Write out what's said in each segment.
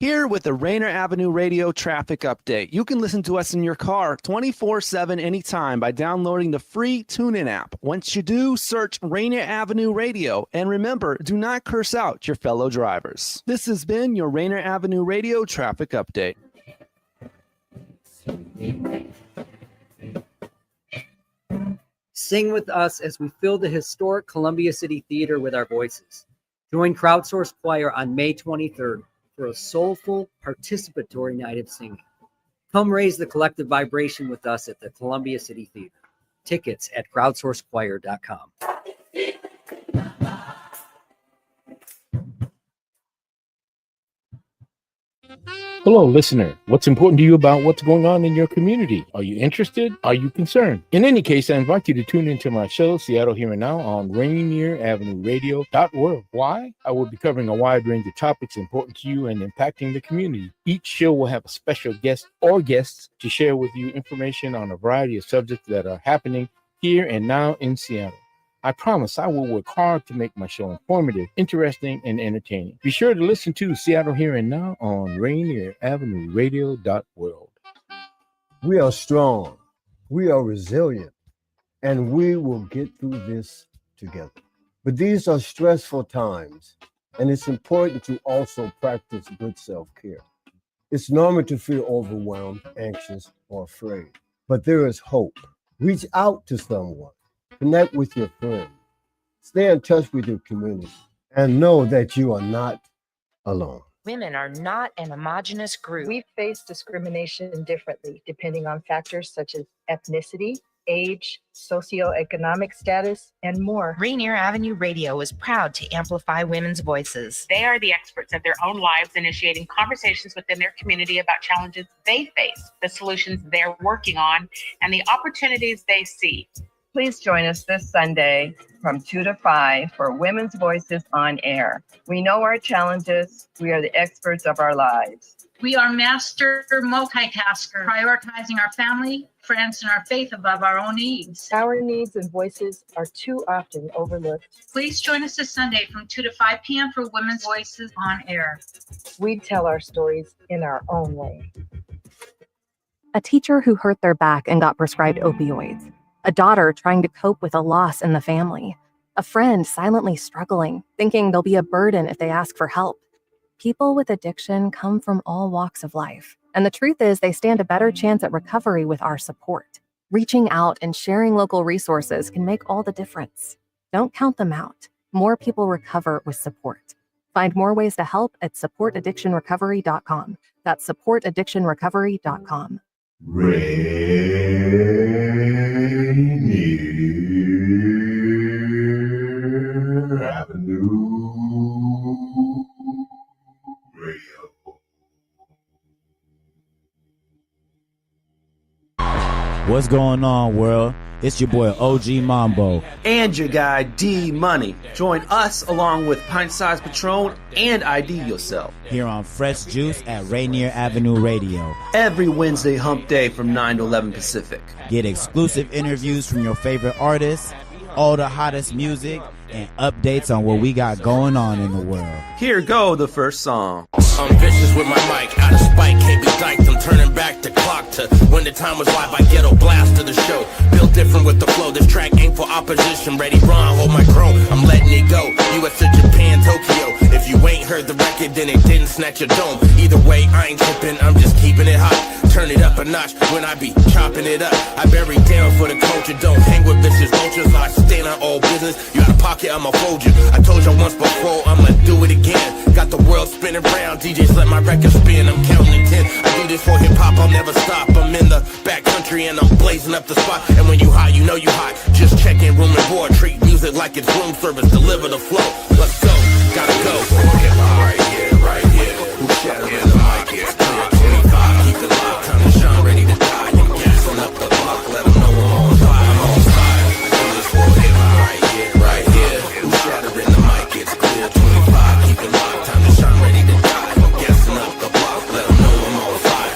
Here with the Rainier Avenue Radio traffic update. You can listen to us in your car 24/7 anytime by downloading the free TuneIn app. Once you do, search Rainier Avenue Radio. And remember, do not curse out your fellow drivers. This has been your Rainier Avenue Radio traffic update. Sing with us as we fill the historic Columbia City Theater with our voices. Join Crowdsource Choir on May 23rd for a soulful, participatory night of singing. Come raise the collective vibration with us at the Columbia City Theater. Tickets at crowdsourcechoir.com. Hello, listener. What's important to you about what's going on in your community? Are you interested? Are you concerned? In any case, I invite you to tune into my show, Seattle Here and Now, on RainierAvenueRadio.org. Why? I will be covering a wide range of topics important to you and impacting the community. Each show will have a special guest or guests to share with you information on a variety of subjects that are happening here and now in Seattle. I promise I will work hard to make my show informative, interesting, and entertaining. Be sure to listen to Seattle Here and Now on RainierAvenueRadio.org. We are strong, we are resilient, and we will get through this together. But these are stressful times, and it's important to also practice good self-care. It's normal to feel overwhelmed, anxious, or afraid, but there is hope. Reach out to someone. Connect with your friends. Stay in touch with your community and know that you are not alone. Women are not an homogenous group. We face discrimination differently depending on factors such as ethnicity, age, socioeconomic status, and more. Rainier Avenue Radio is proud to amplify women's voices. They are the experts of their own lives, initiating conversations within their community about challenges they face, the solutions they're working on, and the opportunities they see. Please join us this Sunday from 2 to 5 for Women's Voices on Air. We know our challenges. We are the experts of our lives. We are master multitaskers, prioritizing our family, friends, and our faith above our own needs. Our needs and voices are too often overlooked. Please join us this Sunday from 2 to 5 p.m. for Women's Voices on Air. We tell our stories in our own way. A teacher who hurt their back and got prescribed opioids. A daughter trying to cope with a loss in the family. A friend silently struggling, thinking they'll be a burden if they ask for help. People with addiction come from all walks of life, and the truth is they stand a better chance at recovery with our support. Reaching out and sharing local resources can make all the difference. Don't count them out. More people recover with support. Find more ways to help at supportaddictionrecovery.com. That's supportaddictionrecovery.com. Rainier Avenue Radio. What's going on, world? It's your boy OG Mambo. And your guy D Money. Join us along with pintsizepatron and ID Yourself. Here on Fresh Juice at Rainier Avenue Radio. Every Wednesday hump day from 9 to 11 Pacific. Get exclusive interviews from your favorite artists, all the hottest music, and updates on what we got going on in the world. Here go the first song. I'm vicious with my mic, out of spite, can't be diked. I'm turning back the clock to when the time was live. I ghetto blast to the show, built different with the flow. This track ain't for opposition. Ready, Ron, hold my chrome. I'm letting it go. US to Japan, Tokyo. If you ain't heard the record, then it didn't snatch your dome. Either way, I ain't tripping. I'm just keeping it hot. Turn it up a notch when I be chopping it up. I bury down for the culture. Don't hang with vicious vultures. I stand on all business. You out of pocket, I'ma fold you. I told you once before, I'ma do it again. Got the world spinning round. DJs let my record spin. I'm counting to 10. I do this for hip hop. I'll never stop. I'm in the back country and I'm blazing up the spot. And when you hot, you know you hot. Just check in room and board. Treat music like it's room service. Deliver the flow. Let's go. Gotta go. Hip hop right here, right here. Who shattering the mic? It's clear. 25. Keep it locked. Time to shine. Ready to die. I'm gassing up the block. Let them know I'm on fire. I'm on fire. I do this for hip hop right here, right here. Who shattering the mic? It's clear. 25. Keep it locked. Time to shine. Ready to die. I'm gassing up the block. Let them know I'm on fire.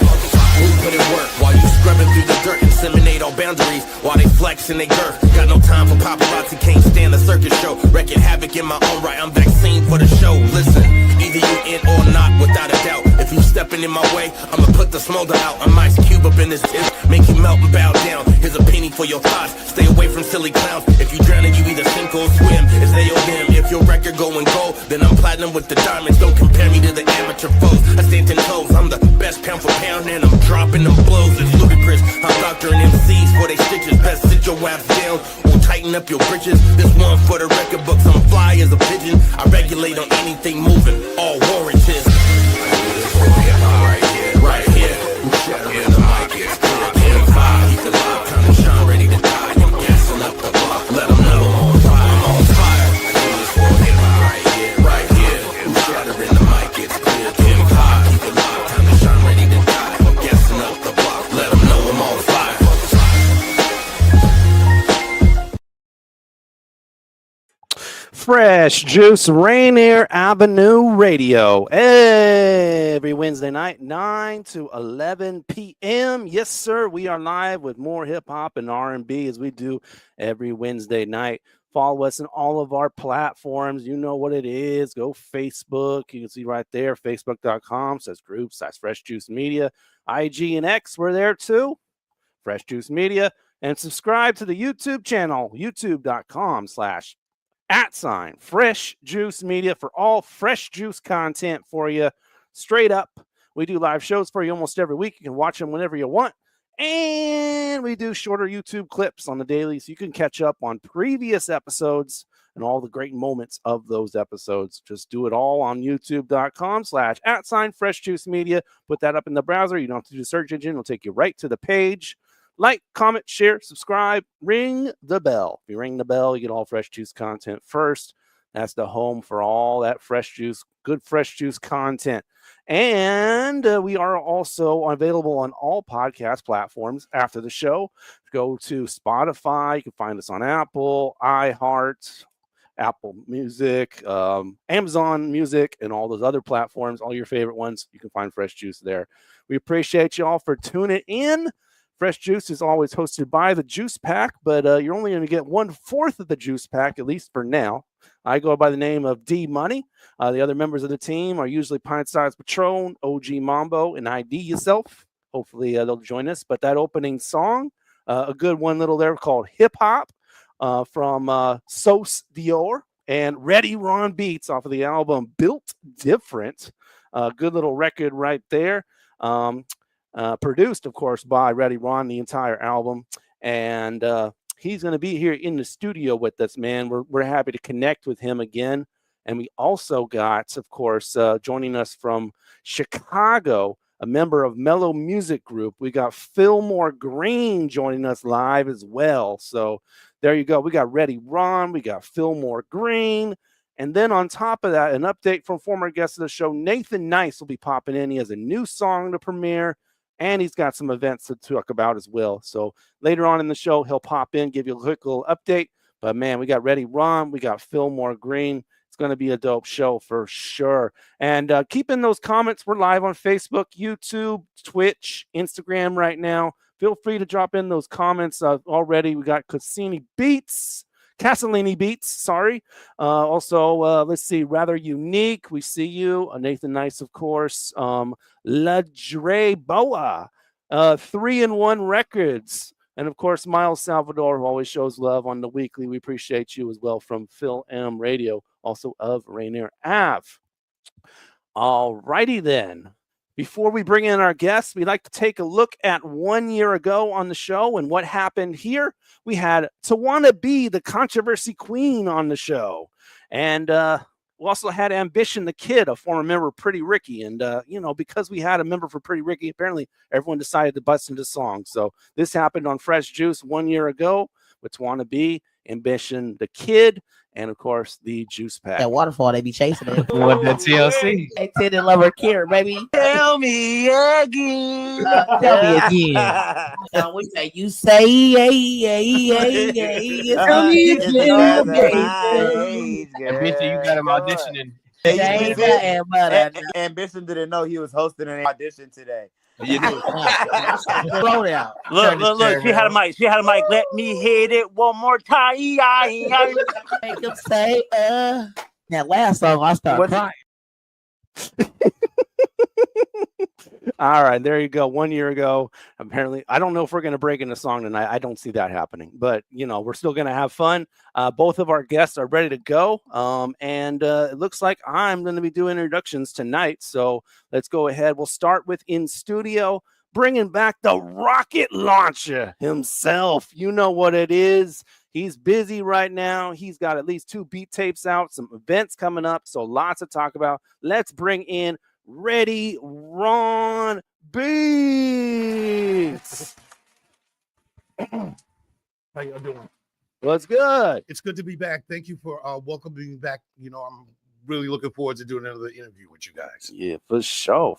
Who put in work while you scrubbing through the dirt? Inseminate all boundaries while they flex and they girth. Got no time for paparazzi. Can't stand the circus show. Wrecking havoc in my own right. I'm vaccine for the show. Listen, either you in or not, without a doubt. If you right, I'ma put the smolder out. I'm Ice Cube up in this tip, make you melt and bow down. Here's a penny for your thoughts, stay away from silly clowns. If you drowning, you either sink or swim. It's they or them. If your record going gold, then I'm platinum with the diamonds. Don't compare me to the amateur foes. I stand 10 toes, I'm the best pound for pound, and I'm dropping them blows. It's ludicrous. I'm doctoring MCs for they stitches. Best sit your ass down or tighten up your britches. This one for the record books. I'm fly as a pigeon. I regulate on anything moving, all warranted. Right here, right here. In the mic, it's clear. King 5, keep the light, time to shine, ready to die. I'm gassing up the block, let them know I'm on fire. I'm on fire. I do this for him right here, right here. Shatter in the mic, it's clear. King 5, keep the light, time to shine, ready to die. I'm gassing up the block, let them know I'm on fire. Fresh Juice Rainier Avenue Radio every Wednesday night, 9 to 11 p.m. Yes, sir. We are live with more hip hop and R&B as we do every Wednesday night. Follow us on all of our platforms. You know what it is. Go Facebook. You can see right there, facebook.com/group/Fresh Juice Media. IG and X, we're there too. Fresh Juice Media. And subscribe to the YouTube channel, youtube.com/@Fresh Juice Media for all fresh juice content for you. Straight up. We do live shows for you almost every week. You can watch them whenever you want. And we do shorter YouTube clips on the daily so you can catch up on previous episodes and all the great moments of those episodes. Just do it all on youtube.com/@Fresh Juice Media. Put that up in the browser. You don't have to do the search engine. It'll take you right to the page. Like, comment, share, subscribe, ring the bell. If you ring the bell, you get all Fresh Juice content first. That's the home for all that fresh juice, good fresh juice content. And we are also available on all podcast platforms after the show. Go to Spotify. You can find us on Apple, iHeart, Apple Music, Amazon Music, and all those other platforms, all your favorite ones. You can find Fresh Juice there. We appreciate you all for tuning in. Fresh Juice is always hosted by the Juice Pack, but you're only going to get 1/4 of the Juice Pack, at least for now. I go by the name of D Money. The other members of the team are usually pintsizepatron, OG Mambo, and ID Yourself. Hopefully they'll join us. But that opening song, a good one little there called Hip Hop from Sos Dior and Ready Ron Beats off of the album Built Different. Good little record right there. Produced, of course, by Ready Ron, the entire album. And he's going to be here in the studio with us, man. We're happy to connect with him again. And we also got, of course, joining us from Chicago, a member of Mellow Music Group. We got Philmore Greene joining us live as well. So there you go. We got Ready Ron. We got Philmore Greene. And then on top of that, an update from former guest of the show, Nathin Nice will be popping in. He has a new song to premiere. And he's got some events to talk about as well. So later on in the show, he'll pop in, give you a quick little update. But, man, we got Ready Ron. We got Philmore Greene. It's going to be a dope show for sure. And keep in those comments. We're live on Facebook, YouTube, Twitch, Instagram right now. Feel free to drop in those comments already. We got Cassini Beats. Castellini Beats, sorry. Also, let's see, Rather Unique. We see you. Nathin Nice, of course. La Dre Boa, 3-in-1 Records. And, of course, Miles Salvador, who always shows love on the weekly. We appreciate you as well from Phil M Radio, also of Rainier Ave. All righty then. Before we bring in our guests, we'd like to take a look at 1 year ago on the show and what happened here. We had Tawana B, the controversy queen, on the show. And we also had Ambition the Kid, a former member of Pretty Ricky. And, because we had a member for Pretty Ricky, apparently everyone decided to bust into song. So this happened on Fresh Juice 1 year ago with Tawana B, Ambition the Kid, and, of course, the Juice Pack. That waterfall, they be chasing it. What that TLC? They said they love her care, baby. Tell me again. Tell me again. We say, you say, tell me again. Ambition, you got him auditioning. Ambition didn't know he was hosting an audition today. You do. Slow down. Look. She had a mic. Let me hit it one more time. Make him say, That last song, I started crying. All right, there you go. 1 year ago, apparently, I don't know if we're going to break into song tonight. I don't see that happening, but we're still going to have fun. Both of our guests are ready to go, and it looks like I'm going to be doing introductions tonight. So let's go ahead. We'll start with in studio, bringing back the rocket launcher himself. You know what it is. He's busy right now. He's got at least 2 beat tapes out, some events coming up, so lots to talk about. Let's bring in Ready Ron Beats. How y'all doing? What's good? It's good to be back. Thank you for welcoming me back. I'm really looking forward to doing another interview with you guys. Yeah, for sure.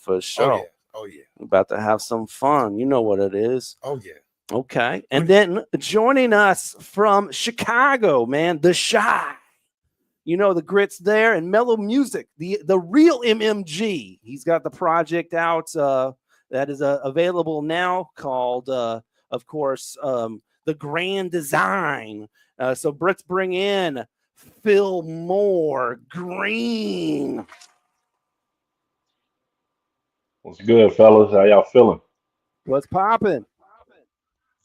Oh yeah. We're about to have some fun. You know what it is. Oh yeah. Okay. And then joining us from Chicago, man, the Shy. The grits there, and Mellow Music, the real MMG. He's got the project out that is available now called, of course, The Grand Design. So let's bring in Philmore Greene. What's good, fellas? How y'all feeling? What's popping?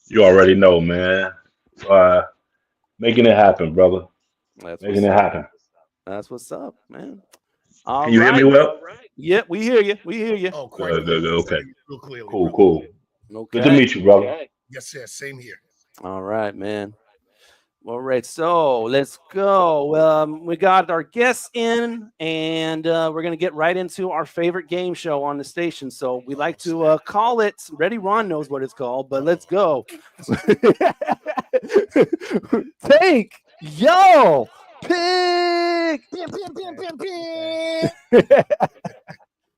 You already know, man. Making it happen, brother. Making it happen. That's what's up, man. Can you hear me well? Yeah, we hear you. We hear you. Oh, quite okay. Real clearly, Cool. Okay. Good to meet you, brother. Okay. Yes, sir. Same here. All right, man. All right, so let's go. We got our guests in, and we're going to get right into our favorite game show on the station. So we like to call it, Ready Ron knows what it's called, but let's go. Take yo pick.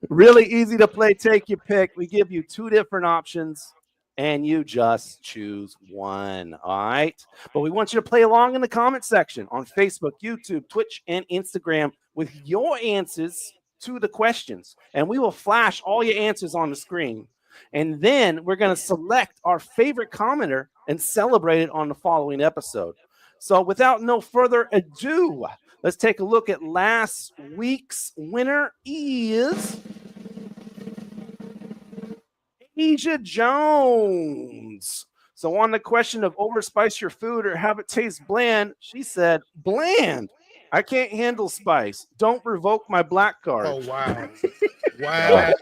Really easy to play. Take your pick. We give you 2 different options, and you just choose one. All right. But we want you to play along in the comment section on Facebook, YouTube, Twitch, and Instagram with your answers to the questions. And we will flash all your answers on the screen. And then we're going to select our favorite commenter and celebrate it on the following episode. So without no further ado, let's take a look at last week's winner is Asia Jones. So on the question of overspice your food or have it taste bland, she said, bland. I can't handle spice. Don't revoke my black card. Oh, wow. Wow.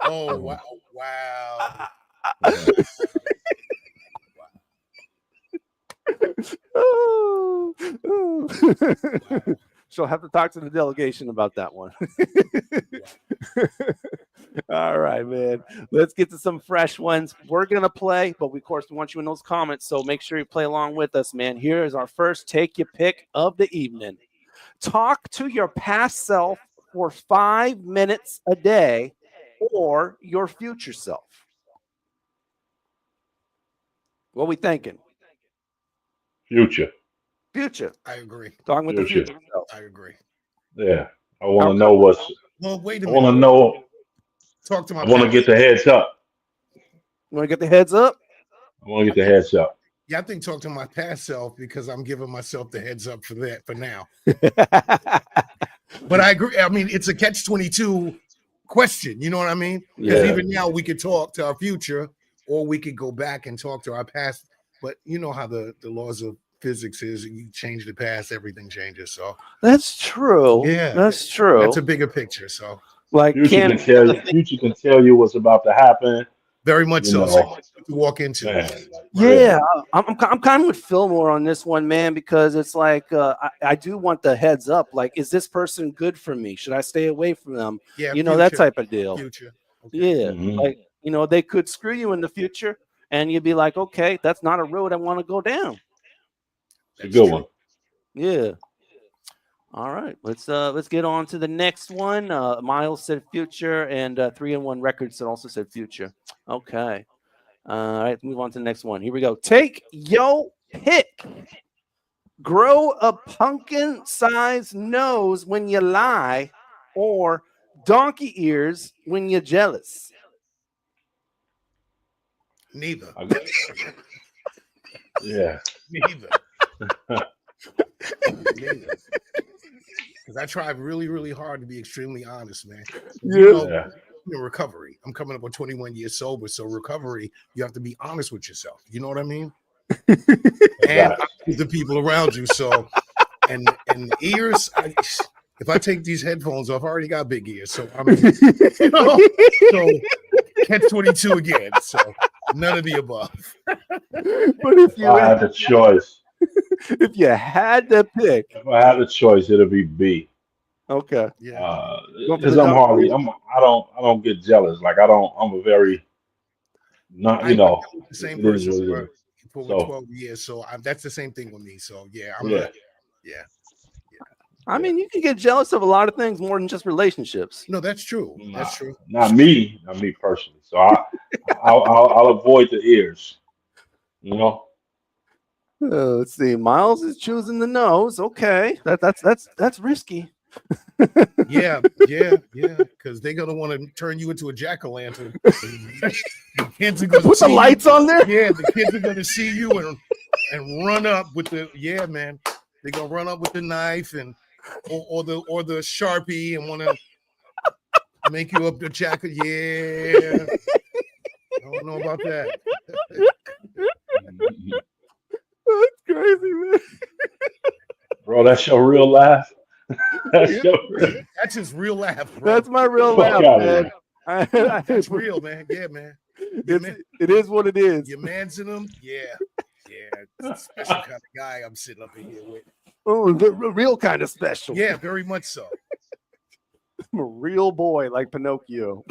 Oh, wow. Wow. She'll have to talk to the delegation about that one. All right, man. Let's get to some fresh ones. We're going to play, but we, of course, want you in those comments, so make sure you play along with us, man. Here is our first Take Your Pick of the evening. Talk to your past self for 5 minutes a day or your future self. What are we thinking? Future. I agree. Talking with the future self. I agree. Yeah. I want to know what's. Well, wait a I minute. want to know. Talk to my. I want to get the heads up. You want to get the heads up? I want to get the heads up. Yeah, I think talk to my past self because I'm giving myself the heads up for that for now. But I agree. I mean, it's a catch-22 question. You know what I mean? Because even now we could talk to our future, or we could go back and talk to our past. But you know how the laws of physics is: you change the past, everything changes. So that's true. Yeah, that's true. That's a bigger picture. So like, future can tell you what's about to happen. Very much so. So you walk into. Yeah, I'm kind of with Philmore on this one, man, because it's like I do want the heads up. Like, is this person good for me? Should I stay away from them? Yeah, that type of deal. Future. Okay. Yeah, like they could screw you in the future, and you'd be like, okay, that's not a road I want to go down. It's a good one. Yeah. All right, let's get on to the next one. Miles said future, and 3-in-1 Records also said future. Okay. All right, move on to the next one. Here we go. Take your pick. Grow a pumpkin-sized nose when you lie, or donkey ears when you're jealous. Neither. Yeah. Neither. Because I tried really, really hard to be extremely honest, man. in recovery. I'm coming up on 21 years sober, so recovery, you have to be honest with yourself. You know what I mean? And with the people around you. So, and the ears, if I take these headphones off, I already got big ears. So I'm, you know, so catch 22 again. So none of the above. But if you I had the choice, if you had to pick, if I had the choice, it'll be B. okay, Because I don't get jealous. Like I'm a very not, I know, the same it is person what it is. for over So 12 years. So that's the same thing with me. So yeah, yeah. I mean, you can get jealous of a lot of things more than just relationships. No, that's true. That's true. Not me personally. So I'll avoid the ears. You know. Let's see. Miles is choosing the nose. Okay, that's risky. Yeah, because they're gonna want to turn you into a jack-o'-lantern. The kids are gonna Put the lights on there. Yeah, the kids are gonna see you and run up with the man. They're gonna run up with the knife and or the Sharpie and want to make you up the jacket. Yeah, I don't know about that. That's crazy, man. Bro, that's your real laugh. That's his real laugh, bro. That's my real laugh, man. That's real, man. Yeah, man. It is what it is. You're mansing them? Yeah. It's a special kind of guy I'm sitting up in here with. Oh, the real kind of special. Yeah, very much so. I'm a real boy like Pinocchio.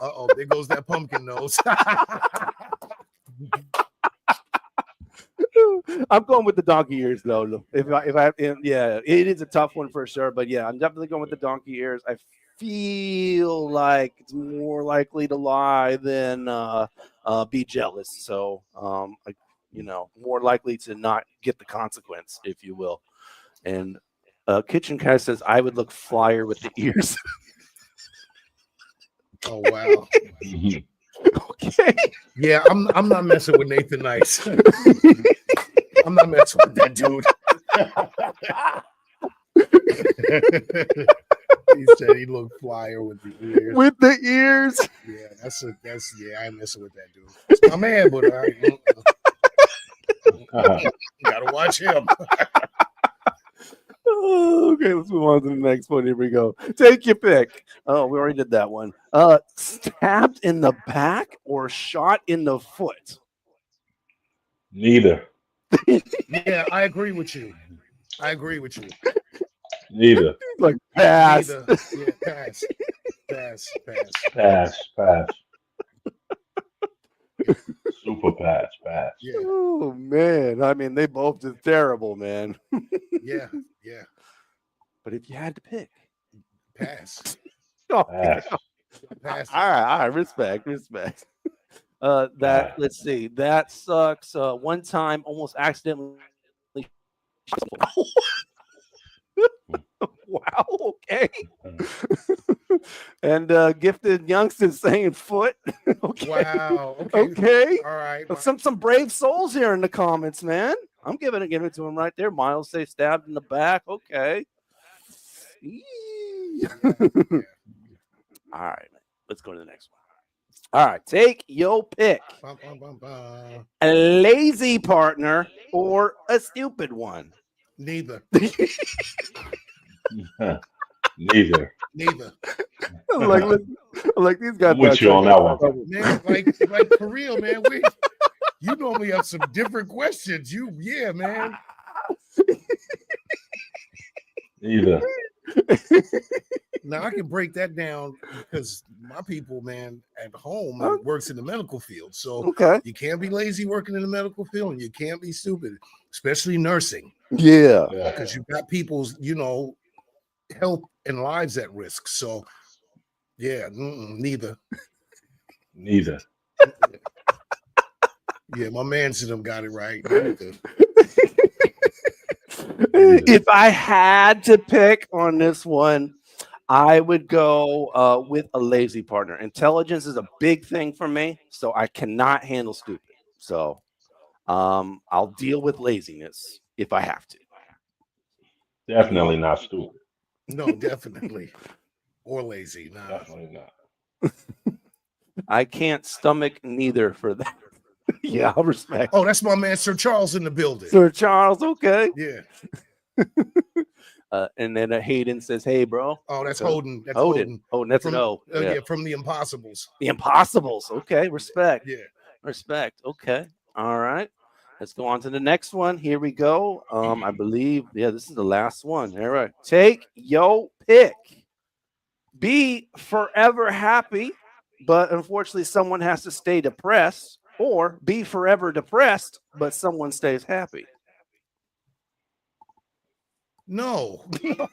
Uh-oh, there goes that pumpkin nose. I'm going with the donkey ears, though. Yeah, it is a tough one for sure. But yeah, I'm definitely going with the donkey ears. I feel like it's more likely to lie than be jealous. So, more likely to not get the consequence, if you will. And Kitchen Cat says, I would look flyer with the ears. Oh, wow. Okay. Yeah, I'm not messing with Nathan Nice. I'm not messing with that dude. He said he looked flyer with the ears. With the ears. Yeah, I ain't messing with that dude. It's my man, but gotta watch him. Okay, let's move on to the next one. Here we go. Take your pick. Oh, we already did that one. Stabbed in the back or shot in the foot? Neither. Yeah, I agree with you. Neither. Like pass. Neither. Yeah, pass. Super pass. Yeah. Oh man, I mean they both did terrible, man. Yeah. But if you had to pick, pass. Oh, Pass. Pass. All right, respect. Let's see, that sucks. One time, almost accidentally. Wow. Okay. And Gifted Youngsters saying foot. Okay. Wow. Okay. All right. Some brave souls here in the comments, man. I'm giving it to him right there. Miles say stabbed in the back. Okay. All right, man. Let's go to the next one. All right, take your pick. A lazy partner or a stupid one? Neither. Neither. like these guys. I'm with you on that one. Man, like for real, man. You normally have some different questions. Man. Neither. Now I can break that down because my people, man, at home works in the medical field. So you can't be lazy working in the medical field, and you can't be stupid, especially nursing. Yeah, because you've got people's, health and lives at risk. So, yeah, neither. Yeah, my man to them got it right. Neither. If I had to pick on this one, I would go with a lazy partner. Intelligence is a big thing for me, so I cannot handle stupid. So I'll deal with laziness if I have to. Definitely not stupid. No, definitely. Or lazy. Nah. Definitely not. I can't stomach neither for that. Yeah, I'll respect. Oh, that's my man Sir Charles in the building. Sir Charles, okay. Yeah. And then Hayden says, "Hey, bro." Oh, that's Holden. That's Holden. That's from, an O. Yeah, from the Impossibles. The Impossibles. Okay, respect. Yeah. Respect. Okay. All right. Let's go on to the next one. Here we go. I believe, this is the last one. All right. Take your pick. Be forever happy, but unfortunately someone has to stay depressed, or be forever depressed, but someone stays happy. No. No.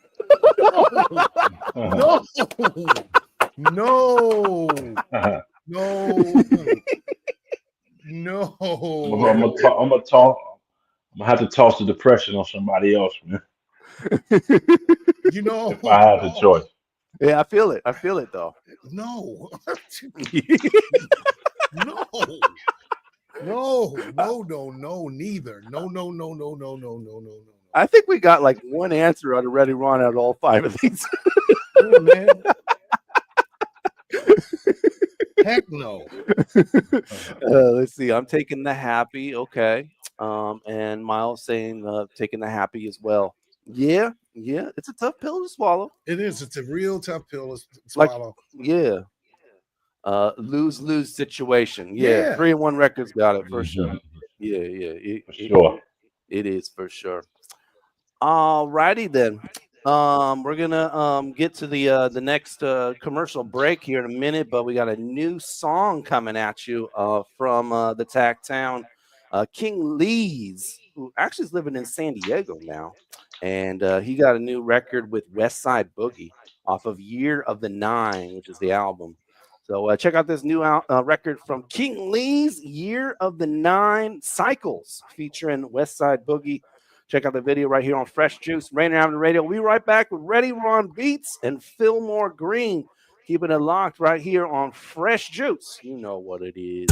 No. No. I'm gonna have to toss the depression on somebody else, man. You know, if I had the choice. Yeah, I feel it. I feel it though. No. No, neither. No. I think we got like one answer already run out of all five of these. Oh, man. Heck no. Let's see. I'm taking the happy. Okay. And Miles saying taking the happy as well. Yeah. It's a tough pill to swallow. It is. It's a real tough pill to swallow. Lose situation. Yeah. 3-1 Records got it for sure. Yeah. Sure. It is for sure. All righty then. We're gonna get to the next commercial break here in a minute, but we got a new song coming at you from the Tack Town, King Lee's, who actually is living in San Diego now, and he got a new record with West Side Boogie off of Year of the Nine, which is the album. So check out this new record from King Lee's, Year of the Nine Cycles, featuring West Side Boogie. Check out the video right here on Fresh Juice, Rainier Avenue Radio. We'll be right back with Ready Ron Beats and Philmore Greene. Keeping it locked right here on Fresh Juice. You know what it is.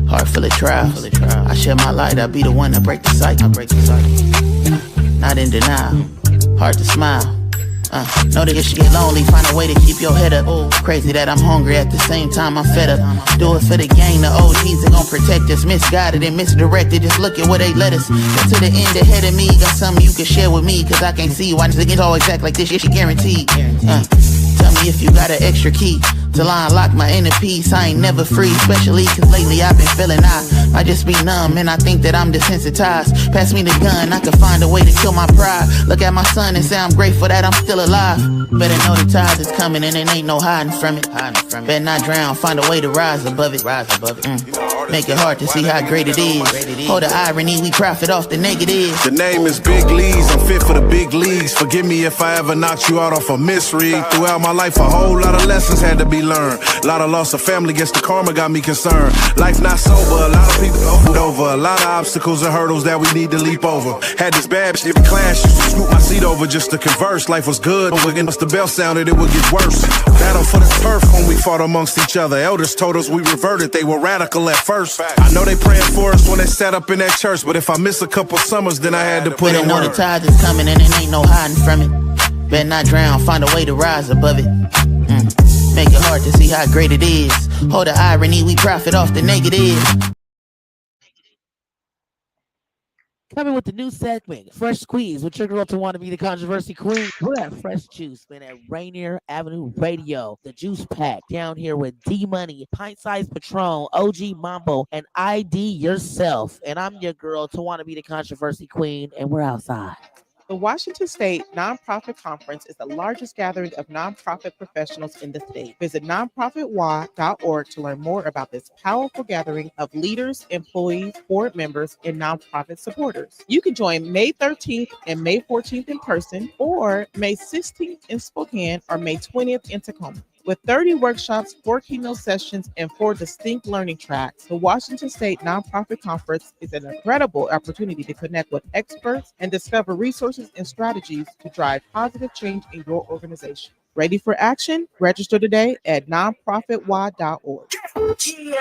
Heart full of trials. I share my light. I be the one to break the cycle. Not in denial. Hard to smile. Know that if you get lonely, find a way to keep your head up. Crazy that I'm hungry at the same time I'm fed up. Do it for the gang, the OGs are gon' protect us. Misguided and misdirected, just look at where they led us. Get to the end ahead of me, got something you can share with me. Cause I can't see why niggas always act like this shit guaranteed. Tell me if you got an extra key till I unlock my inner peace. I ain't never free, especially cause lately I've been feeling I just be numb and I think that I'm desensitized. Pass me the gun, I can find a way to kill my pride. Look at my son and say I'm grateful that I'm still alive. Better know the tide is coming and it ain't no hiding from it. Better not drown, find a way to rise above it. Make it hard to see how great it is. Hold the irony, we profit off the negative. The name is Big Lee's, I'm fit for the big leagues. Forgive me if I ever knocked you out off a misread. Throughout my life, a whole lot of lessons had to be learned. A lot of loss of family, guess the karma got me concerned. Life not sober, a lot of people over. A lot of obstacles and hurdles that we need to leap over. Had this bad shit in class, used to scoop my seat over just to converse. Life was good, but once the bell sounded, it would get worse. Battle for the turf when we fought amongst each other. Elders told us we reverted, they were radical at first. I know they praying for us when they sat up in that church, but if I miss a couple summers, then I had to put in know work. The tide is coming and it ain't no hiding from it. Better not drown, find a way to rise above it. Make it hard to see how great it is. Hold the irony, we profit off the negative. Coming with the new segment, Fresh Squeeze, with your girl to want to be the controversy queen. We're at Fresh Juice, man, at Rainier Avenue Radio, the Juice Pack, down here with D-Money, pintsizepatron, OG Mambo, and ID Yourself. And I'm your girl to want to be the controversy queen, and we're outside. The Washington State Nonprofit Conference is the largest gathering of nonprofit professionals in the state. Visit nonprofitwa.org to learn more about this powerful gathering of leaders, employees, board members, and nonprofit supporters. You can join May 13th and May 14th in person, or May 16th in Spokane, or May 20th in Tacoma. With 30 workshops, 4 keynote sessions, and 4 distinct learning tracks, the Washington State Nonprofit Conference is an incredible opportunity to connect with experts and discover resources and strategies to drive positive change in your organization. Ready for action? Register today at nonprofitwa.org. Hey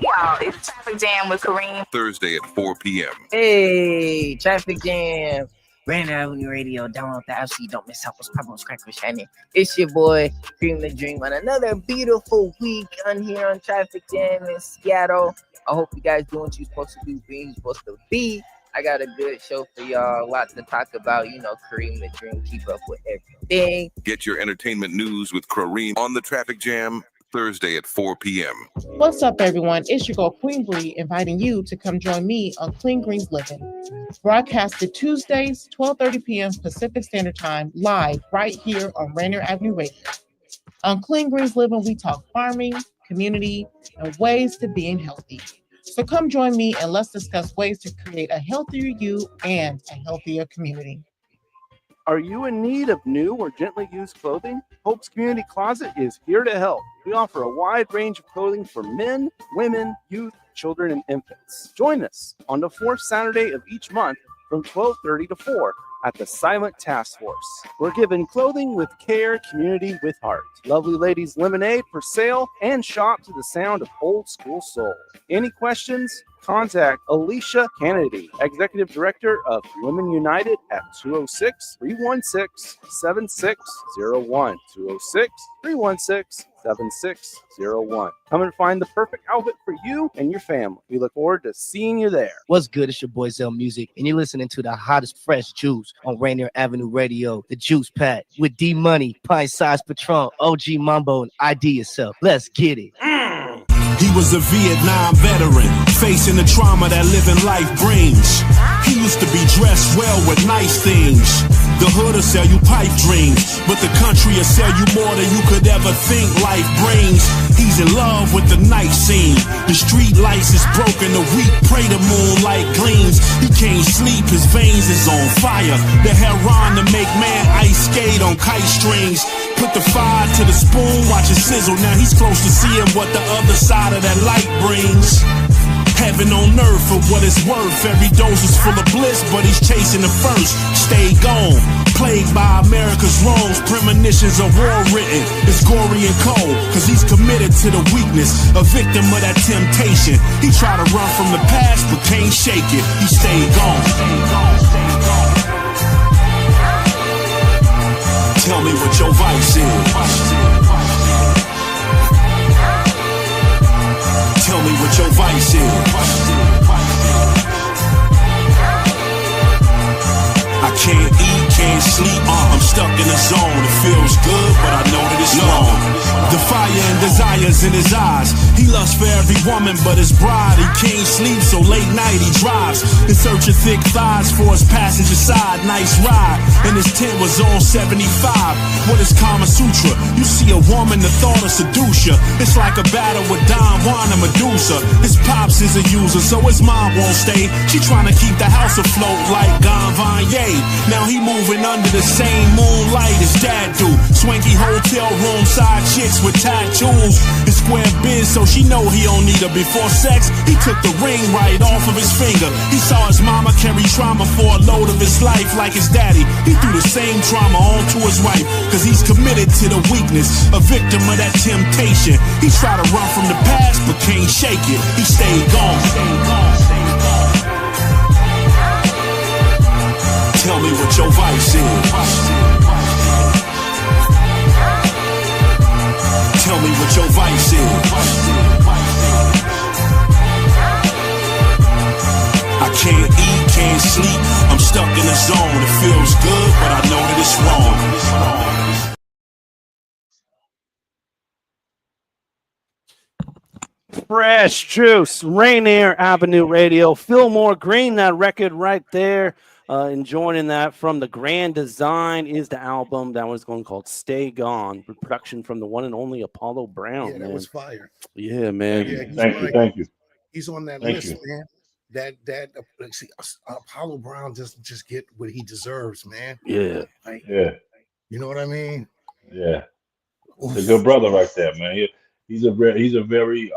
y'all, it's Traffic Jam with Kareem. Thursday at 4 p.m. Hey, Traffic Jam. Brandon Avenue Radio, download the app so you don't miss out what's popping on Crackle Shining. It's your boy, Dream the Dream, on another beautiful week on here on Traffic Jam in Seattle. I hope you guys doing what you're supposed to do, being supposed to be. I got a good show for y'all, a lot to talk about. You know, Kareem the Dream, keep up with everything. Get your entertainment news with Kareem on the Traffic Jam, Thursday at 4 p.m. What's up, everyone? It's your girl, Queen Bree, inviting you to come join me on Clean Green's Living. Broadcasted Tuesdays, 12:30 p.m. Pacific Standard Time, live right here on Rainier Avenue Radio. On Clean Green's Living, we talk farming, community, and ways to being healthy. So come join me and let's discuss ways to create a healthier you and a healthier community. Are you in need of new or gently used clothing? Hope's Community Closet is here to help. We offer a wide range of clothing for men, women, youth, children, and infants. Join us on the fourth Saturday of each month from 12:30 to 4 at the Silent Task Force. We're giving clothing with care, community with heart. Lovely Ladies Lemonade for sale, and shop to the sound of old school soul. Any questions? Contact Alicia Kennedy, Executive Director of Women United at 206-316-7601. 206-316-7601. Come and find the perfect outfit for you and your family. We look forward to seeing you there. What's good? It's your boy Zell Music, and you're listening to the hottest fresh juice on Rainier Avenue Radio, the Juice Pack, with D Money, pintsizepatron, OG Mambo, and ID Yourself. Let's get it. He was a Vietnam veteran, facing the trauma that living life brings. He used to be dressed well with nice things. The hood will sell you pipe dreams, but the country will sell you more than you could ever think life brings. He's in love with the night scene. The street lights is broken, the weak pray the moonlight gleams. He can't sleep, his veins is on fire. The heroin to make man ice skate on kite strings. Put the fire to the spoon, watch it sizzle. Now he's close to seeing what the other side of that light brings. Heaven on earth for what it's worth. Every dose is full of bliss, but he's chasing the first. Stay gone, plagued by America's wrongs. Premonitions of war written. It's gory and cold, cause he's committed to the weakness. A victim of that temptation. He tried to run from the past, but can't shake it. He stayed gone. Tell me what your vice is. Tell me what your vice is. I can't eat, can't sleep, I'm stuck in a zone. It feels good, but I know that it's wrong. The fire and desires in his eyes. He lusts for every woman but his bride. He can't sleep, so late night he drives in search of thick thighs for his passenger side. Nice ride, and his tent was on 75. What is Kama Sutra? You see a woman, the thought of seduce ya. It's like a battle with Don Juan and Medusa. His pops is a user, so his mom won't stay. She trying to keep the house afloat like Gonvanye. Now he moving under the same moonlight as dad do. Swanky hotel room side chicks with tattoos. His square biz, so she know he don't need her. Before sex, he took the ring right off of his finger. He saw his mama carry trauma for a load of his life like his daddy. He threw the same trauma onto his wife, cause he's committed to the weakness. A victim of that temptation. He tried to run from the past, but can't shake it. He stayed gone. Tell me what your vice is. Tell me what your vice is. I can't eat, can't sleep, I'm stuck in a zone. It feels good, but I know that it's wrong. Fresh juice, Rainier Avenue Radio, Philmore Greene, that record right there. Enjoying that from the Grand Design is the album. That one's going called Stay Gone. Production from the one and only Apollo Brown. Yeah, that was fire. Yeah, man. Yeah, Thank you. He's on that list, man. That see, Apollo Brown doesn't just get what he deserves, man. Yeah. Like, Yeah. You know what I mean? Yeah. He's a good brother right there, man. He's a very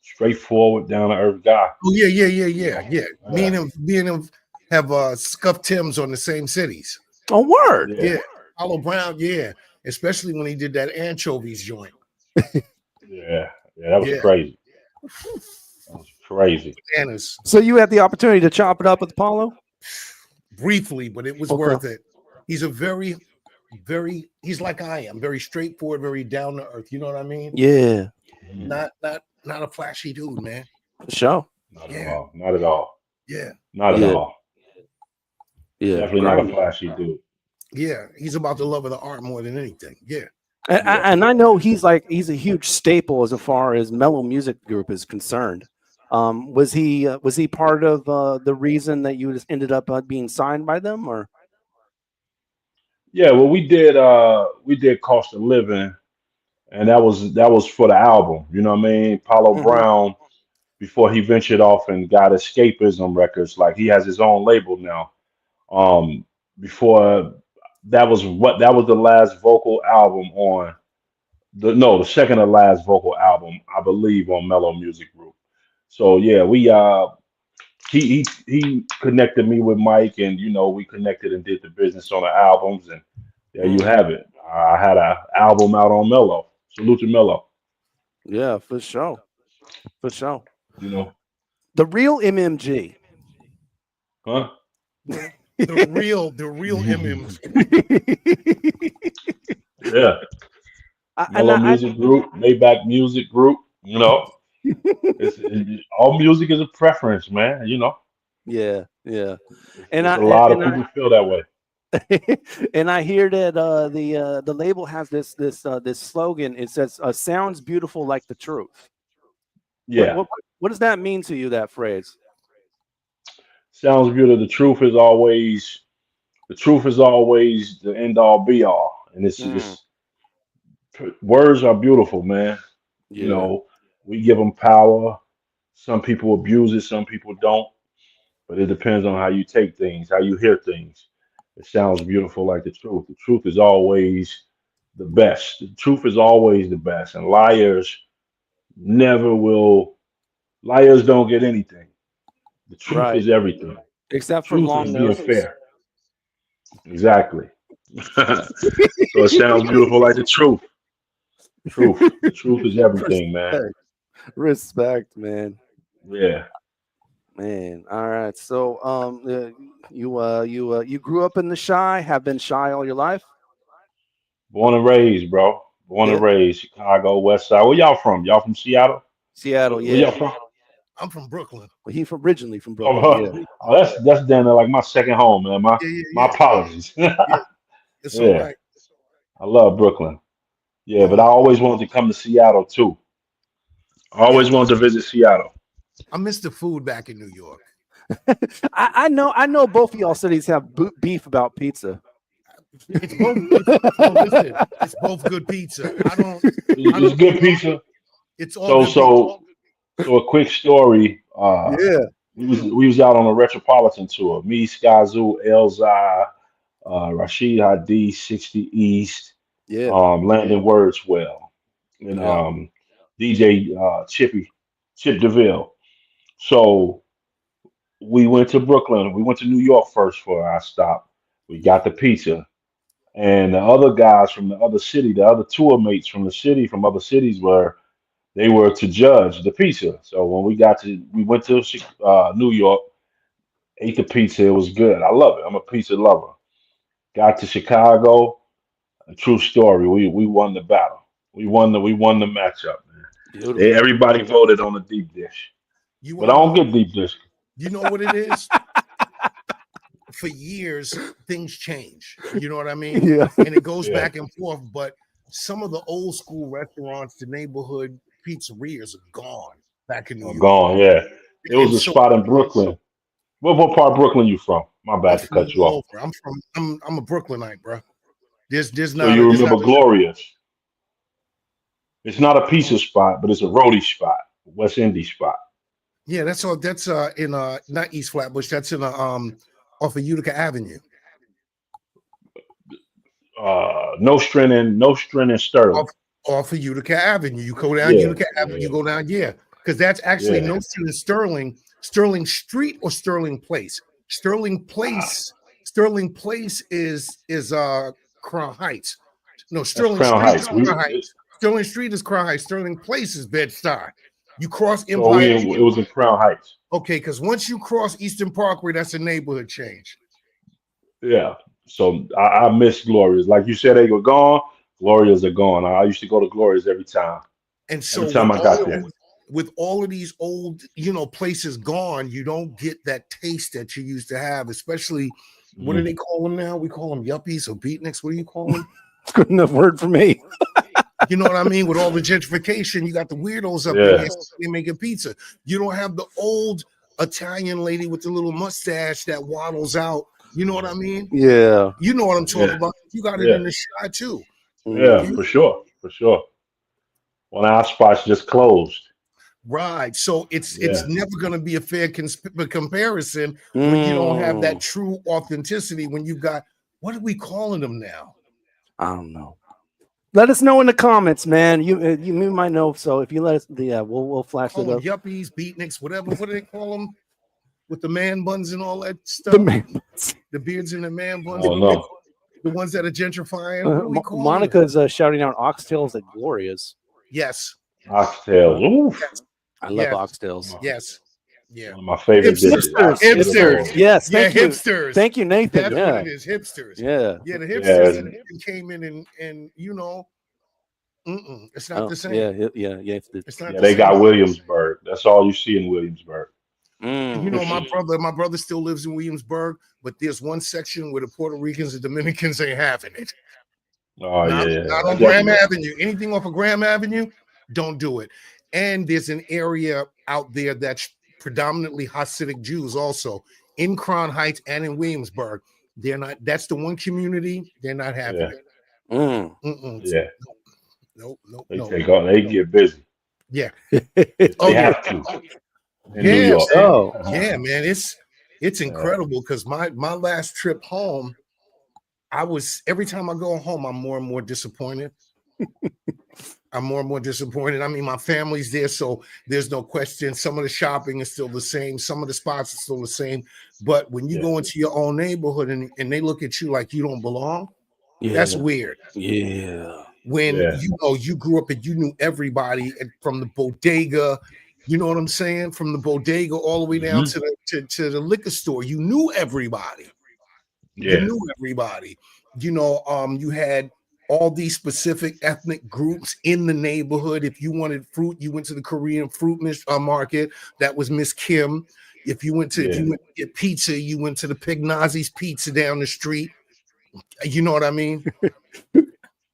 straightforward, down to earth guy. Oh yeah. Me and him have scuffed Timbs on the same cities. Oh, word. Yeah. Apollo Brown, yeah. Especially when he did that anchovies joint. Yeah, that was crazy. That was crazy. Bananas. So you had the opportunity to chop it up with Apollo? briefly, but it was worth it. He's a very, he's like I am, very straightforward, very down to earth. You know what I mean? Yeah. Not a flashy dude, man. For sure. Not at all. Not at all. Yeah. Not at all. Yeah. Definitely not a flashy dude. Yeah. He's about the love of the art more than anything. Yeah. And I know he's a huge staple as far as Mellow Music Group is concerned. Was he part of the reason that you just ended up being signed by them, or? Yeah, well, we did Cost of Living, and that was for the album. You know what I mean? Paulo Brown, before he ventured off and got Escapism Records, like he has his own label now. Before that was the last vocal album on the second to last vocal album, I believe, on Mellow Music Group. So yeah, we he connected me with Mike, and we connected and did the business on the albums, and there you have it. I had an album out on Mellow. Salute to Mellow. Yeah, for sure. For sure. The real MMG. Huh? The real MMG. Yeah. Mellow Music Group, Maybach Music Group, all music is a preference, man, Yeah. And a lot of people feel that way. And I hear that the label has this slogan. It says sounds beautiful like the truth. Yeah. What does that mean to you, that phrase? Sounds beautiful. The truth is always the end all be all. And it's just words are beautiful, man. We give them power. Some people abuse it, some people don't. But it depends on how you take things, how you hear things. It sounds beautiful like the truth. The truth is always the best. The truth is always the best. And liars don't get anything. The truth is everything. Except for long noses. Being fair. Exactly. So it sounds beautiful like the truth. The truth is everything, man. Respect, man. Yeah. Man. All right. So you grew up in the Chi, have been Chi all your life? Born and raised, bro. Born and raised, Chicago, West Side. Where y'all from? Y'all from Seattle? Seattle, Where y'all from? I'm from Brooklyn. Well, he's originally from Brooklyn. That's down there like my second home, man. My apologies. It's all right. I love Brooklyn. Yeah, but I always wanted to come to Seattle too. I always wanted to visit Seattle. I miss the food back in New York. I know both of y'all cities have beef about pizza. It's both good pizza. It's good pizza. It's all so a quick story. We was out on a Retropolitan tour. Me, Skyzoo, Elzai, Rashid Hadi, 60 East, Landon Wordswell, and DJ Chip DeVille. So we went to Brooklyn. We went to New York first for our stop. We got the pizza. And the other guys from the other city, the other tour mates from other cities they were to judge the pizza. So when we went to New York, ate the pizza. It was good. I love it. I'm a pizza lover. Got to Chicago. A true story. We won the battle. We won the matchup, man. Everybody voted on the deep dish. But I don't get deep dish. You know what it is? For years, things change. You know what I mean? Yeah. And it goes back and forth. But some of the old school restaurants, the neighborhood pizzerias are gone back in New York. Gone, yeah. There was a spot in Brooklyn. What part of Brooklyn you from? My bad to cut you off. I'm a Brooklynite, bro. There's So not. you remember Glorious? It's not a pizza spot, but it's a roadie spot, West Indies spot. Yeah, that's in not East Flatbush. That's in off of Utica Avenue. Nostrand and Sterling. Off of Utica Avenue. You go down Utica Avenue, you go down, because that's actually Nostrand and Sterling. Sterling Street or Sterling Place? Sterling Place is Crown Heights. No, Sterling Street is Crown Heights. Sterling Street is Crown Heights. Sterling Place is Bed-Stuy. You cross Empire. It was in Crown Heights. Okay, because once you cross Eastern Parkway, that's a neighborhood change. Yeah. So I miss Glorias. Like you said, they were gone. Glorias are gone. I used to go to Glorias every time. And so Every time I got there. with all of these old, places gone, you don't get that taste that you used to have, especially what do they call them now? We call them yuppies or beatniks. What do you call them? Good enough word for me. You know what I mean? With all the gentrification, you got the weirdos up in here making pizza. You don't have the old Italian lady with the little mustache that waddles out. You know what I mean? Yeah. You know what I'm talking about. You got it in the shot too. Yeah, for sure. For sure. One of our spots just closed. Right. So it's never going to be a fair comparison when you don't have that true authenticity. When you've got, what are we calling them now? I don't know. Let us know in the comments, man. You might know. So if you let us, we'll flash Call it them up. yuppies, beatniks, whatever. What do they call them? With the man buns and all that stuff. The man buns. The beards and the man buns. Oh no. The ones that are gentrifying. What do we call Monica's shouting out oxtails at Gloria's. Yes. Oxtails. Ooh. I love oxtails. Yes. Yeah. One of my favorite dishes. Hipsters. Yes. Yeah, Thank you. hipsters. Thank you, Nathan. That's what it is. Hipsters. Yeah. Yeah, the hipsters came in and it's not the same. Yeah. It's not Yeah, the they same. got Williamsburg. That's all you see in Williamsburg. My brother still lives in Williamsburg, but there's one section where the Puerto Ricans and Dominicans ain't having it. Oh, Not on Graham Avenue. Anything off of Graham Avenue, don't do it. And there's an area out there that's predominantly Hasidic Jews also in Crown Heights and in Williamsburg. They're not. That's the one community they're not having it. Yeah. Nope. They get busy. Yeah. They have to. In New York. Yeah, man. It's incredible because my last trip home, every time I go home, I'm more and more disappointed. I mean, my family's there, so there's no question. Some of the shopping is still the same. Some of the spots are still the same. But when you go into your own neighborhood and they look at you like you don't belong, that's weird. Yeah. When you grew up and you knew everybody from the bodega, you know what I'm saying? From the bodega all the way down to the liquor store, you knew everybody. Yeah. You knew everybody. You had all these specific ethnic groups in the neighborhood. If you wanted fruit, you went to the Korean fruit market. That was Miss Kim. If you went to get pizza, you went to the Pignazi's Pizza down the street. You know what I mean?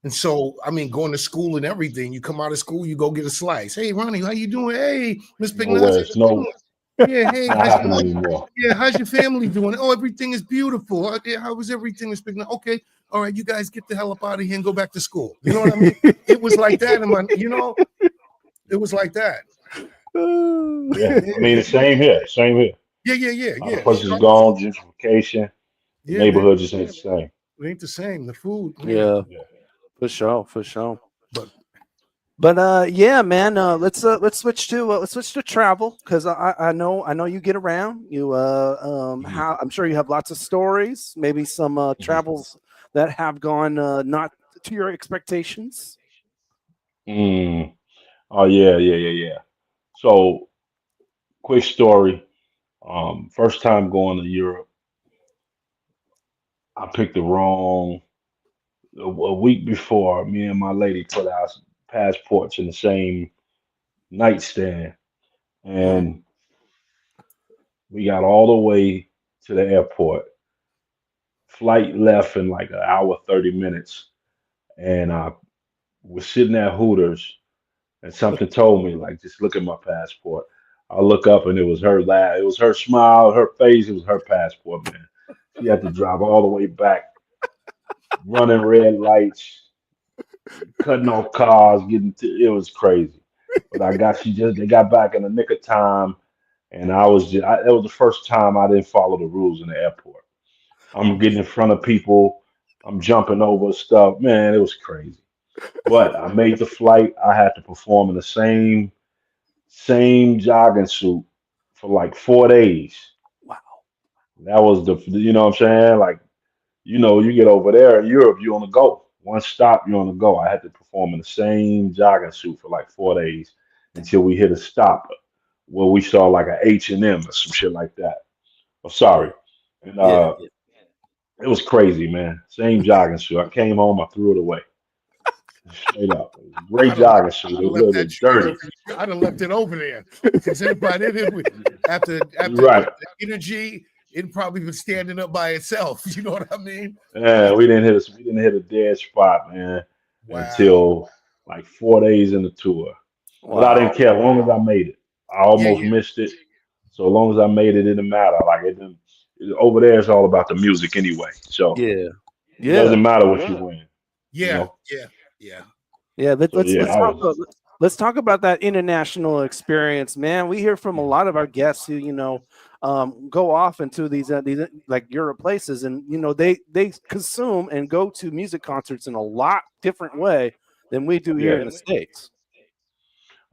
And so, I mean, going to school and everything, you come out of school, you go get a slice. Hey, Ronnie, how you doing? Hey, Miss Pignazi. Yeah, hey, how's your family doing? Oh, everything is beautiful. How was everything, Miss Pignazi? Okay, all right, you guys get the hell up out of here and go back to school. You know what I mean? It was like that, it was like that. Yeah, I mean, the same here. Yeah. The place is gone, gentrification. The neighborhood just ain't the same. It ain't the same. The food. Yeah. For sure. But yeah, man. Let's switch to travel because I know you get around. I'm sure you have lots of stories. Maybe some travels that have gone not to your expectations. Oh yeah. So, quick story. First time going to Europe, I picked the wrong. A week before, me and my lady put our passports in the same nightstand, and we got all the way to the airport. Flight left in like an hour, 30 minutes, and I was sitting at Hooters, and something told me, like, just look at my passport. I look up, and it was her laugh. It was her smile, her face. It was her passport, man. She had to drive all the way back, running red lights, cutting off cars, it was crazy. But they got back in the nick of time, and it was the first time I didn't follow the rules in the airport. I'm getting in front of people, I'm jumping over stuff, man, it was crazy. But I made the flight. I had to perform in the same jogging suit for like 4 days. Wow. That was you know what I'm saying? Like, you get over there in Europe, you're on the go. One stop, you're on the go. I had to perform in the same jogging suit for like 4 days until we hit a stop where we saw like an H&M or some shit like that. Oh, sorry. And It was crazy, man. Same jogging shoe. I came home, I threw it away. Straight up. It was a great jogging shoe. It was dirty. I'd have left it over there because everybody after Right. the energy, it probably been standing up by itself. You know what I mean? Yeah, we didn't hit a dead spot, man, until like 4 days in the tour. But I didn't care as long as I made it. I almost missed it. So as long as I made it, it didn't matter. Like over there, it's all about the music anyway. So yeah, it doesn't matter what you win. Yeah, you know? Yeah, So, let's talk about that international experience, man. We hear from a lot of our guests who, go off into these like Europe places, and they consume and go to music concerts in a lot different way than we do here in the States.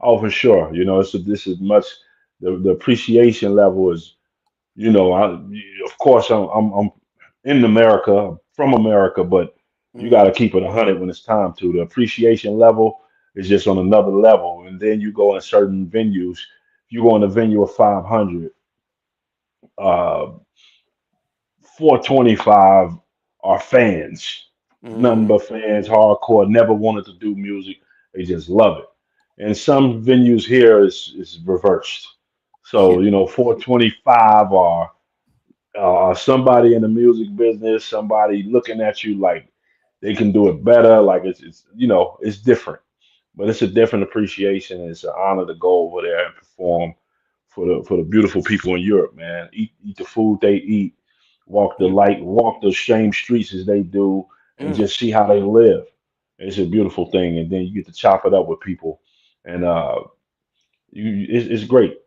Oh, for sure. This is much the appreciation level is, of course I'm in America, from America, but you got to keep it 100 when it's time to. The appreciation level is just on another level. And then you go in certain venues. You go in a venue of 500, 425 are fans, nothing but fans, hardcore, never wanted to do music. They just love it. And some venues here is reversed. So, 425 are somebody in the music business, somebody looking at you like they can do it better. Like it's different, but it's a different appreciation. It's an honor to go over there and perform for the beautiful people in Europe, man. Eat the food they eat, walk the same streets as they do, and just see how they live. It's a beautiful thing, and then you get to chop it up with people, and it's great.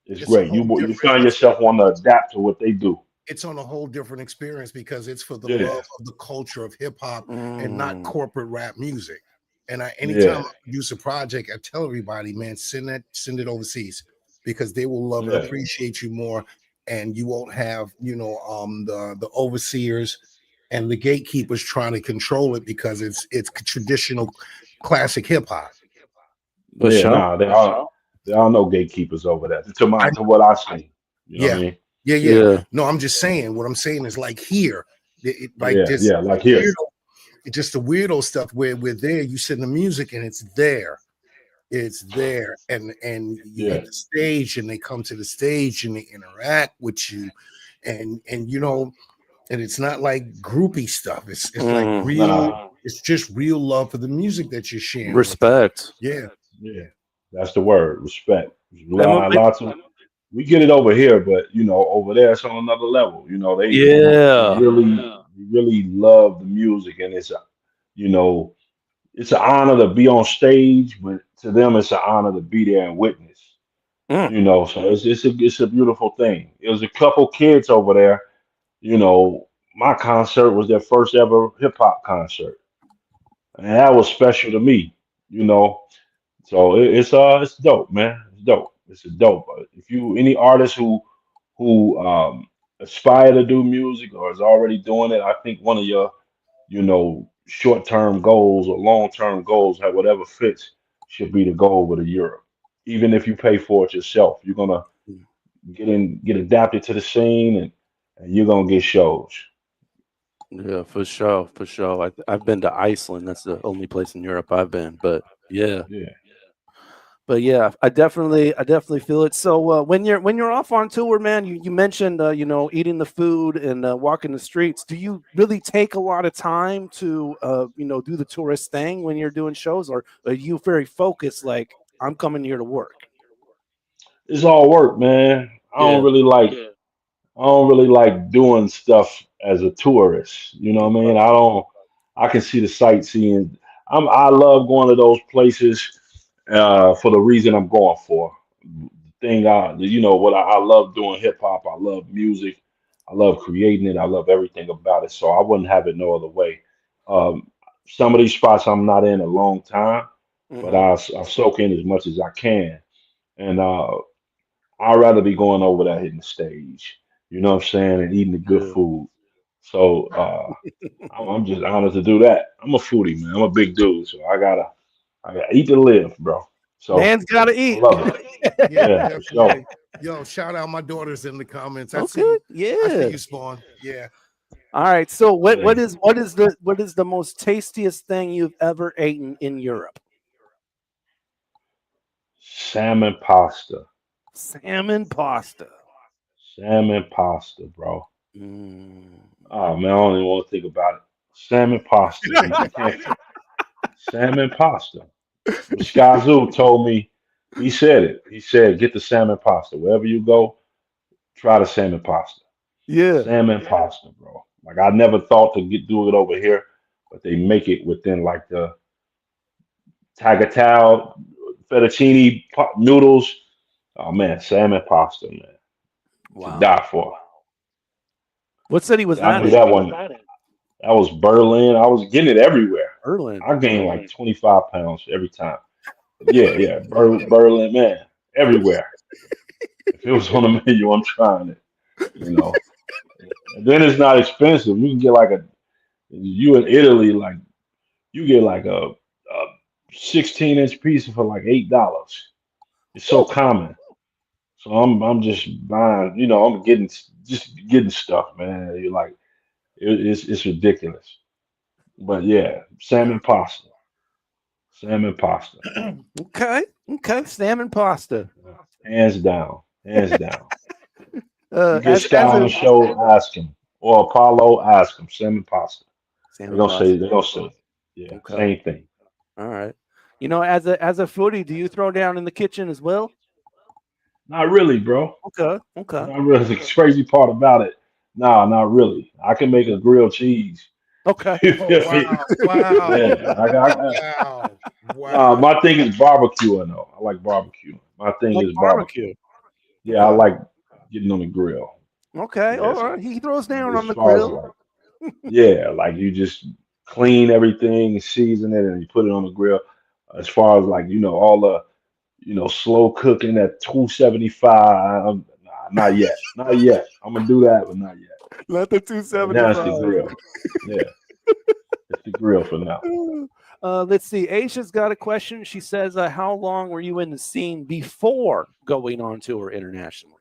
It's great. You find yourself wanting to adapt to what they do. It's on a whole different experience because it's for the Yeah. love of the culture of hip hop and not corporate rap music. And anytime I produce a project, I tell everybody, man, send it overseas because they will love and appreciate you more, and you won't have the overseers and the gatekeepers trying to control it because it's traditional classic hip hop. Nah, there are no gatekeepers over there. To what I see, you know what I mean? Yeah. No, I'm just saying. What I'm saying is like here, like here. It's just the weirdo stuff where we're there. You send the music and it's there, and you get the stage, and they come to the stage and they interact with you, and and it's not like groupie stuff. It's like real. Nah. It's just real love for the music that you're sharing. Respect. Yeah. That's the word. Respect. Lots of. We get it over here, but over there it's on another level. They really love the music, and it's it's an honor to be on stage, but to them it's an honor to be there and witness. So it's a beautiful thing. It was a couple kids over there. My concert was their first ever hip hop concert, and that was special to me. So it's dope, man. It's dope. It's dope. If any artist who aspire to do music or is already doing it, I think one of your short-term goals or long-term goals, whatever fits, should be to go over to Europe. Even if you pay for it yourself, you're gonna get adapted to the scene, and you're gonna get shows. Yeah, for sure. I've been to Iceland. That's the only place in Europe I've been, but yeah. But yeah, I definitely feel it. So when you're off on tour, man, you mentioned eating the food and walking the streets. Do you really take a lot of time to do the tourist thing when you're doing shows, or are you very focused? Like, I'm coming here to work. It's all work, man. I don't really like doing stuff as a tourist. You know what I mean? I can see the sightseeing. I love going to those places for the reason I'm going for. What I love doing hip hop. I love music. I love creating it. I love everything about it. So I wouldn't have it no other way. Some of these spots I'm not in a long time, but I soak in as much as I can. And I'd rather be going over there hitting the stage. You know what I'm saying? And eating the good food. So I'm just honored to do that. I'm a foodie, man. I'm a big dude, so I gotta eat to live, bro. So man's gotta eat. I love it. Definitely. Yo, shout out my daughters in the comments. I see you, Spawn. Yeah. All right. So what Yeah. what is the most tastiest thing you've ever eaten in Europe? Salmon pasta. Salmon pasta. Salmon pasta, bro. Mm. Oh man, I don't even want to think about it. Salmon pasta. You can't. Salmon pasta. Skyzoo told me, he said it. He said, get the salmon pasta. Wherever you go, try the salmon pasta. Yeah. Salmon pasta, bro. Like I never thought to do it over here, but they make it within like the tagliatelle, fettuccine noodles. Oh man, salmon pasta, man. To Wow. die for. What city was I that knew in? that one. That was Berlin. I was getting it everywhere. Berlin. I gained like 25 pounds every time. Yeah, yeah. Berlin, man. Everywhere. If it was on the menu, I'm trying it. You know. And then it's not expensive. You can get like you in Italy, like you get like a 16-inch piece for like $8. It's so common. So I'm just buying, I'm getting stuff, man. You're like it's ridiculous. But yeah, salmon pasta. Salmon pasta. Okay. Okay. Salmon pasta. Hands down. Hands down. You get As Sky on the a show, ask him. Or Apollo, ask him. Salmon pasta. They're salmon gonna say, pasta. they're gonna say, yeah, Okay. same thing. All right. As a foodie, do you throw down in the kitchen as well? Not really, bro. Okay. Okay. Not really. The crazy part about it, nah, not really. I can make a grilled cheese. Okay. You Oh, feel me? wow. Yeah, Wow. nah, Wow. my thing is barbecuing though. I like barbecuing. My thing Like is barbecue. barbecue. Yeah, I Okay. like getting on the grill. Okay. Yeah, All right. He throws down as on the far as grill. like, yeah, like you just clean everything and season it and you put it on the grill. As far as like, all the, slow cooking at 275, not yet. Not yet. I'm gonna do that, but not yet. Not the Right now it's the 275. grill. Yeah, it's the grill for now. Let's see. Aisha's got a question. She says, "How long were you in the scene before going on tour internationally?"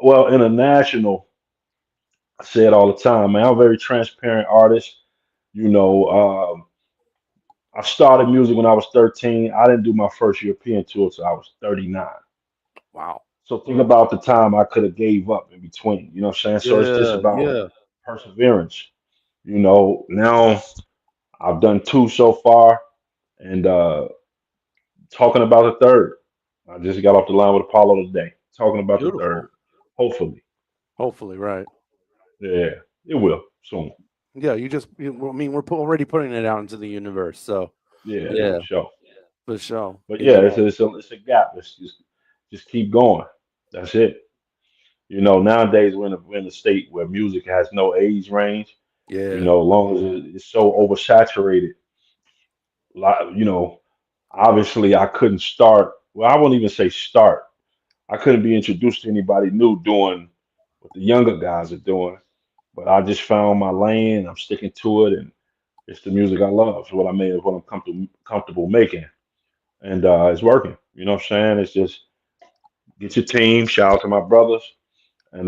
Well, international, I say it all the time, man. I'm a very transparent artist. You know, I started music when I was 13. I didn't do my first European tour until I was 39. Wow. So think about the time I could have gave up in between. You know what I'm saying? So it's just Yeah. about Yeah. perseverance. Now I've done two so far, and talking about the third. I just got off the line with Apollo today, talking about the Beautiful. third. Hopefully, Hopefully, right. yeah, it will soon. Yeah. I mean, we're already putting it out into the universe. So, Yeah, yeah, for sure. for sure. But yeah, it's a gap. It's just keep going. That's it. Nowadays we're in a state where music has no age range. Yeah. As long as it's so oversaturated. Like, obviously I couldn't start. Well, I won't even say start. I couldn't be introduced to anybody new doing what the younger guys are doing. But I just found my lane. I'm sticking to it, and it's the music I love. It's what I made. It's what I'm comfortable making, and it's working. You know what I'm saying? It's just get your team. Shout out to my brothers, and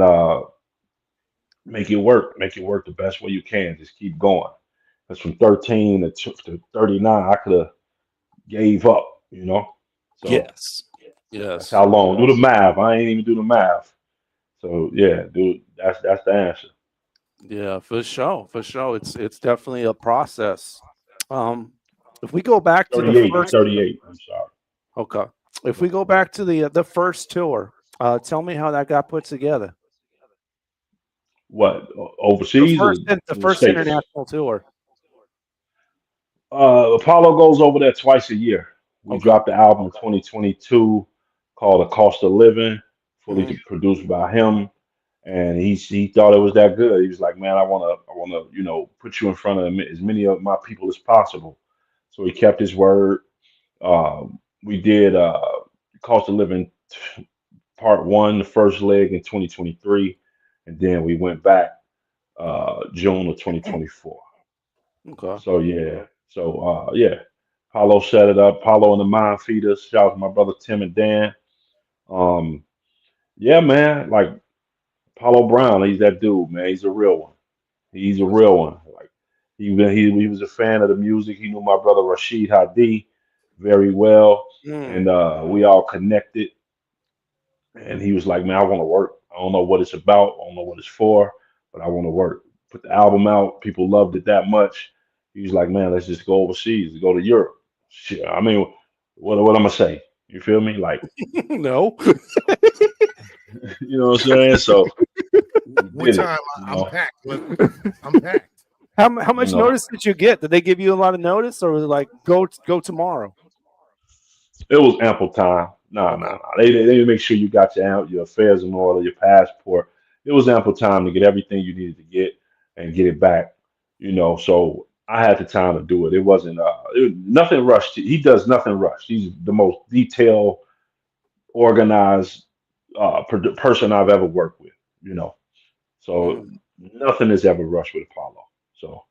make it work. Make it work the best way you can. Just keep going. Because from 13 to 39, I could have gave up. So Yes. that's Yes. how long. Do the math. I ain't even do the math. So yeah, dude, that's the answer. Yeah, for sure. For sure. It's definitely a process. Um, if we go back to the 38, first 38. I'm sorry. Okay. If we go back to the first tour, tell me how that got put together. What, The overseas or first in the the first States? international tour. Apollo goes over there twice a year. We Okay. dropped the album in 2022 called "The Cost of Living," fully Mhm. produced by him, and he thought it was that good. He was like, "Man, I wanna, put you in front of as many of my people as possible." So he kept his word. We did "Cost of Living" Part One, the first leg in 2023, and then we went back June of 2024. Okay. So yeah, yeah, Paulo set it up. Paulo and the Mind Feeders. Shout out to my brother Tim and Dan. Um, yeah, man, like Paulo Brown, he's that dude, man. He's a real one. He's a real one. Like he was a fan of the music. He knew my brother Rashid Hadi very well, and we all connected. And he was like, "Man, I want to work. I don't know what it's about. I don't know what it's for, but I want to work." Put the album out. People loved it that much. He was like, "Man, let's just go overseas. Go to Europe." Shit, I mean, what I'm gonna say? You feel me? Like, no. you know what I'm saying? So, one time I'm packed. I'm packed. How much notice did you get? Did they give you a lot of notice, or was it like go tomorrow? It was ample time. No. They make sure you got your affairs in order, your passport. It was ample time to get everything you needed to get and get it back. So I had the time to do it. It wasn't nothing rushed. He does nothing rushed. He's the most detailed, organized person I've ever worked with. So nothing is ever rushed with Apollo. So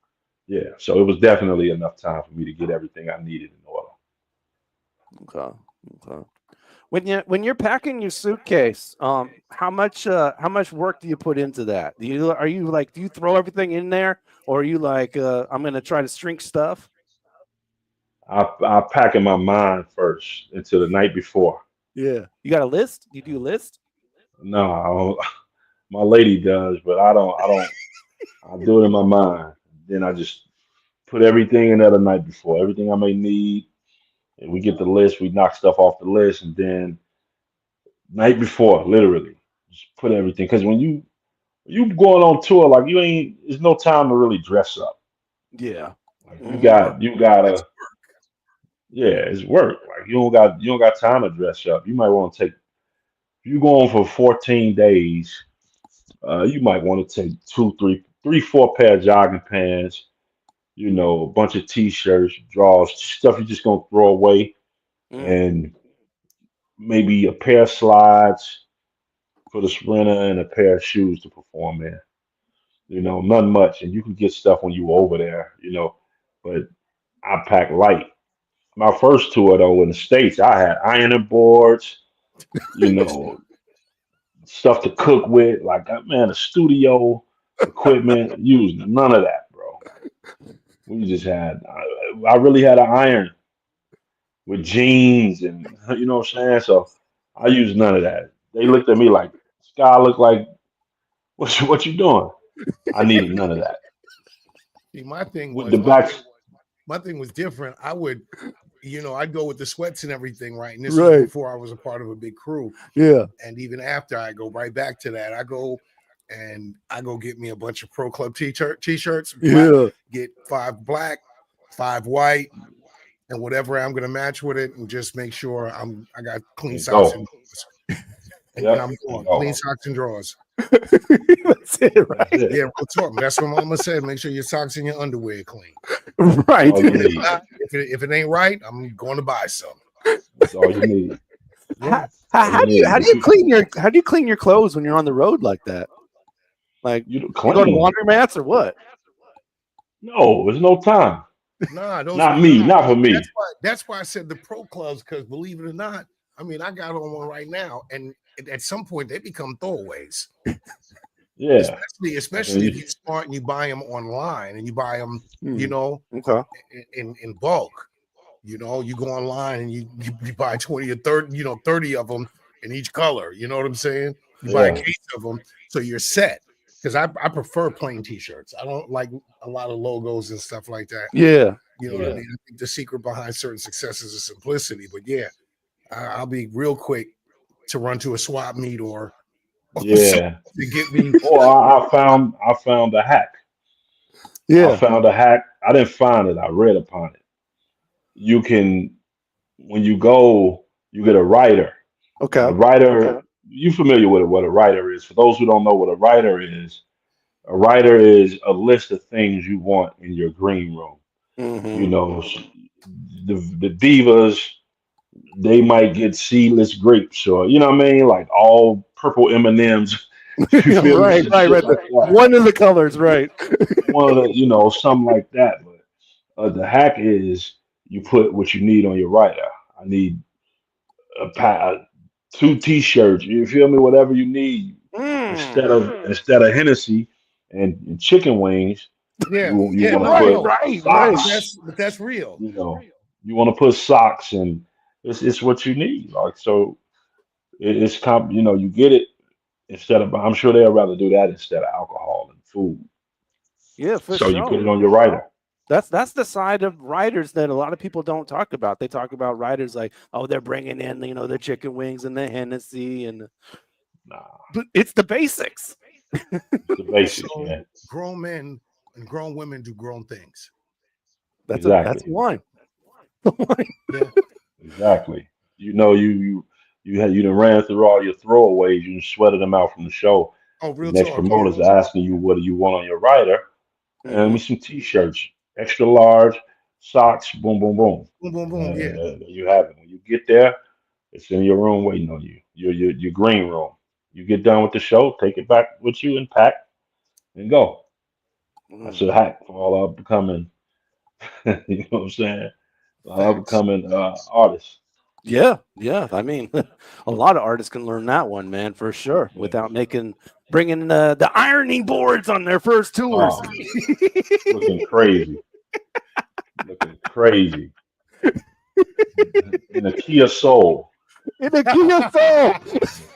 yeah, so it was definitely enough time for me to get everything I needed in order. Okay. When you're packing your suitcase, how much work do you put into that? Do you throw everything in there, or are you like I'm gonna try to shrink stuff? I pack in my mind first until the night before. Yeah. You got a list? You do a list? No, my lady does, but I don't. I do it in my mind. Then I just put everything in there the night before, everything I may need. And we get the list, we knock stuff off the list, and then night before, literally, just put everything. Because when you going on tour, like there's no time to really dress up. Yeah. Like you gotta. Yeah, it's work. Like you don't got time to dress up. You might want to take. If you going for 14 days, you might want to take 4 pair of jogging pants. A bunch of t-shirts, drawers, stuff you're just gonna throw away, and maybe a pair of slides for the sprinter and a pair of shoes to perform in. Nothing much, and you can get stuff when you over there. But I pack light. My first tour though in the States, I had ironing boards, stuff to cook with, like man, a studio equipment. Used none of that, bro. We just had. I really had an iron with jeans, and you know what I'm saying. So I used none of that. They looked at me like, "Sky looked like, what you doing?" I needed none of that. See, my thing With was the back. my thing was different. I would, I'd go with the sweats and everything, right? And this Right. was before I was a part of a big crew. Yeah. And even after, I go right back to that. I go get me a bunch of Pro Club t-shirts. Yeah. Get 5 black, 5 white, and whatever I'm gonna match with it, and just make sure I got clean socks and drawers. And then I'm going clean socks and drawers. That's it, right? Yeah, we'll talk. That's what Mama said. Make sure your socks and your underwear are clean. Right. If it ain't right, I'm going to buy some. That's all you need. Yeah. How do you clean your clothes when you're on the road like that? Like you go to laundromats or what? No, there's no time. Nah, not for me. That's why I said the pro clubs, because believe it or not, I mean, I got on one right now, and at some point they become throwaways. Yeah, especially if you're smart and you buy them online and you buy them, okay, in bulk. You go online and you buy 20 or 30, 30 of them in each color. You know what I'm saying? You buy a case of them, so you're set. Because I prefer plain t-shirts. I don't like a lot of logos and stuff like that. Yeah. You know what I mean? I think the secret behind certain successes is simplicity. But yeah, I'll be real quick to run to a swap meet or to get me. I found a hack. Yeah. I found a hack. I didn't find it. I read upon it. You can, when you go, you get a writer. Okay. A writer. You familiar with what a writer is? For those who don't know what a writer is a list of things you want in your green room. The divas, they might get seedless grapes, or what I mean, like all purple M&Ms. right. One of the colors, right? One of the, something like that. But the hack is you put what you need on your writer. I need 2 t-shirts. You feel me? Whatever you need. instead of Hennessy and chicken wings, Yeah, you want to no, put socks. but that's real. You know, you want to put socks, and it's what you need. Like so, it's you know, you get it instead of. I'm sure they'll rather do that instead of alcohol and food. Yeah, for So sure. you put it on your rider. That's the side of writers that a lot of people don't talk about. They talk about writers like, oh, they're bringing in, you know, the chicken wings and the Hennessy and. But it's the basics. The basics, So, man. grown men and grown women do grown things. That's Exactly. that's one. Exactly. You know, you done ran through all your throwaways. You done sweated them out from the show. Oh, real The next talk. promoter's asking you what do you want on your rider, and with some t-shirts, extra large, socks, boom, boom, boom. Boom, boom, boom. Yeah. You have it. When you get there, it's in your room waiting on you. Your green room. You get done with the show, take it back with you and pack and go. That's a hack for all up and coming. You know what I'm saying? Up and coming artists. Yeah. I mean, a lot of artists can learn that one, man, for sure, without bringing the ironing boards on their first tours. Oh, looking crazy. Looking crazy. In a Kia Soul. In a Kia Soul.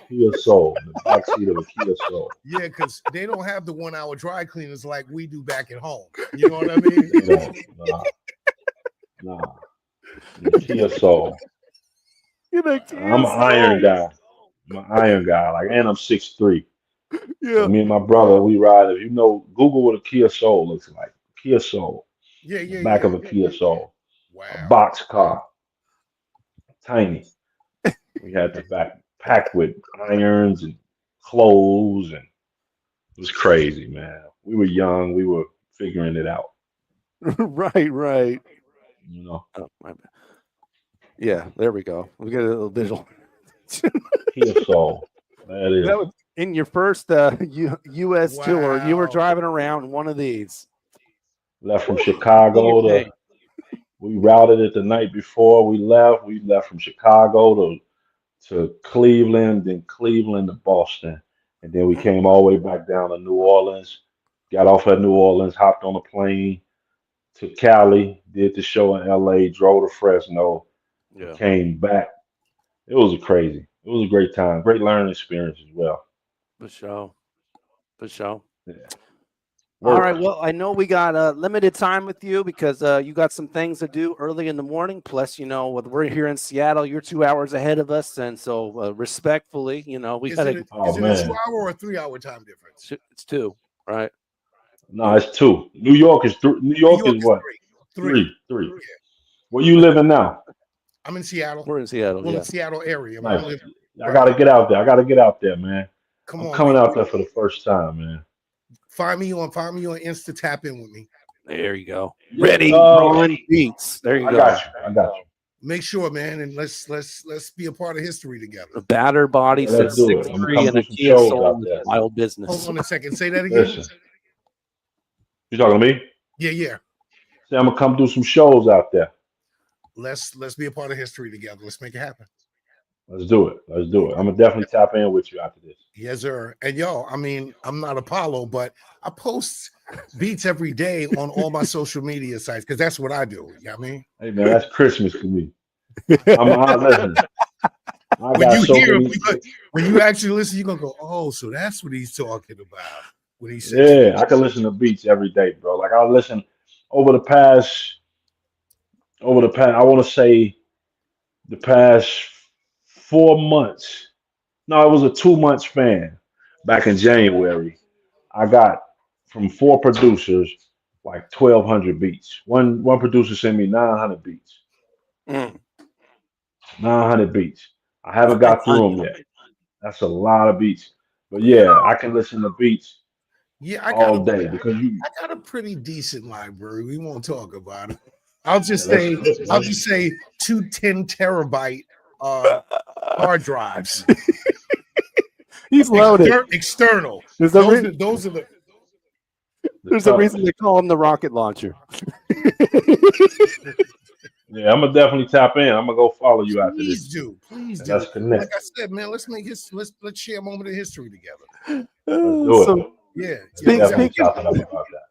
Kia Soul. In the backseat of a Kia Soul. Yeah, because they don't have the 1 hour dry cleaners like we do back at home. You know what I mean? Nah. In a Kia Soul. I'm an iron guy. I'm an iron guy. Like, and I'm 6'3". Yeah. So me and my brother, we ride. If you know, Google what a Kia Soul looks like. Kia Soul. Yeah. Back of a Kia Soul. Wow. A box car. Tiny. We had the back packed with irons and clothes, and it was crazy, man. We were young. We were figuring it out. Right. You know. Oh, my bad. Yeah, there we go. We get a little visual. Kia Soul. That is. That was in your first U.S. tour. You were driving around in one of these. Left from Chicago we routed it the night before we left. We left from Chicago to Cleveland, then Cleveland to Boston. And then we came all the way back down to New Orleans, got off at New Orleans, hopped on a plane to Cali, did the show in LA, drove to Fresno, came back. It was crazy. It was a great time. Great learning experience as well. For sure. Yeah. All right. Well, I know we got limited time with you because you got some things to do early in the morning. Plus, you know, we're here in Seattle. You're 2 hours ahead of us, and so respectfully, you know, we got to. Is it a 2 hour or 3 hour time difference? It's 2, right? No, it's 2. New York is 3. New York is what? 3. Where you living now? I'm in Seattle. We're in Seattle. We're in the Seattle area. Nice. I got to get out there. Man. I'm coming out there for the first time, man. Find me on Insta. Tap in with me. There you go. Ready, rolling beats. There you go. I got you. Make sure, man, and let's be a part of history together. A batter body says 6'3" and a Kia Soul is wild business. Hold on a second. Say that again. Listen. You talking to me? Yeah. Say I'm gonna come do some shows out there. Let's be a part of history together. Let's make it happen. Let's do it. I'm gonna definitely tap in with you after this. Yes, sir. And yo, I mean, I'm not Apollo, but I post beats every day on all my social media sites because that's what I do. You know what I mean? Hey man, that's Christmas to me. Listen. When you actually listen, you're gonna go, oh, so that's what he's talking about when he says. Yeah, I can listen to beats every day, bro. Like I listen over the past, I want to say the past 4 months. No, it was a 2 month span. Back in January, I got from 4 producers like 1,200 beats. One producer sent me 900 beats. 900 beats. I haven't got through them yet. That's a lot of beats. But yeah, I can listen to beats all day because I got a pretty decent library. We won't talk about it. I'll just say 2 10 terabyte hard drives. He's loaded. External. Those are the. There's a reason they call him the rocket launcher. Yeah, I'm gonna definitely tap in. I'm gonna go follow you after Please this. do. Please And do. let's connect. Like I said, man, let's share a moment of history together. Let's do it. So, Yeah. Definitely chopping up about that.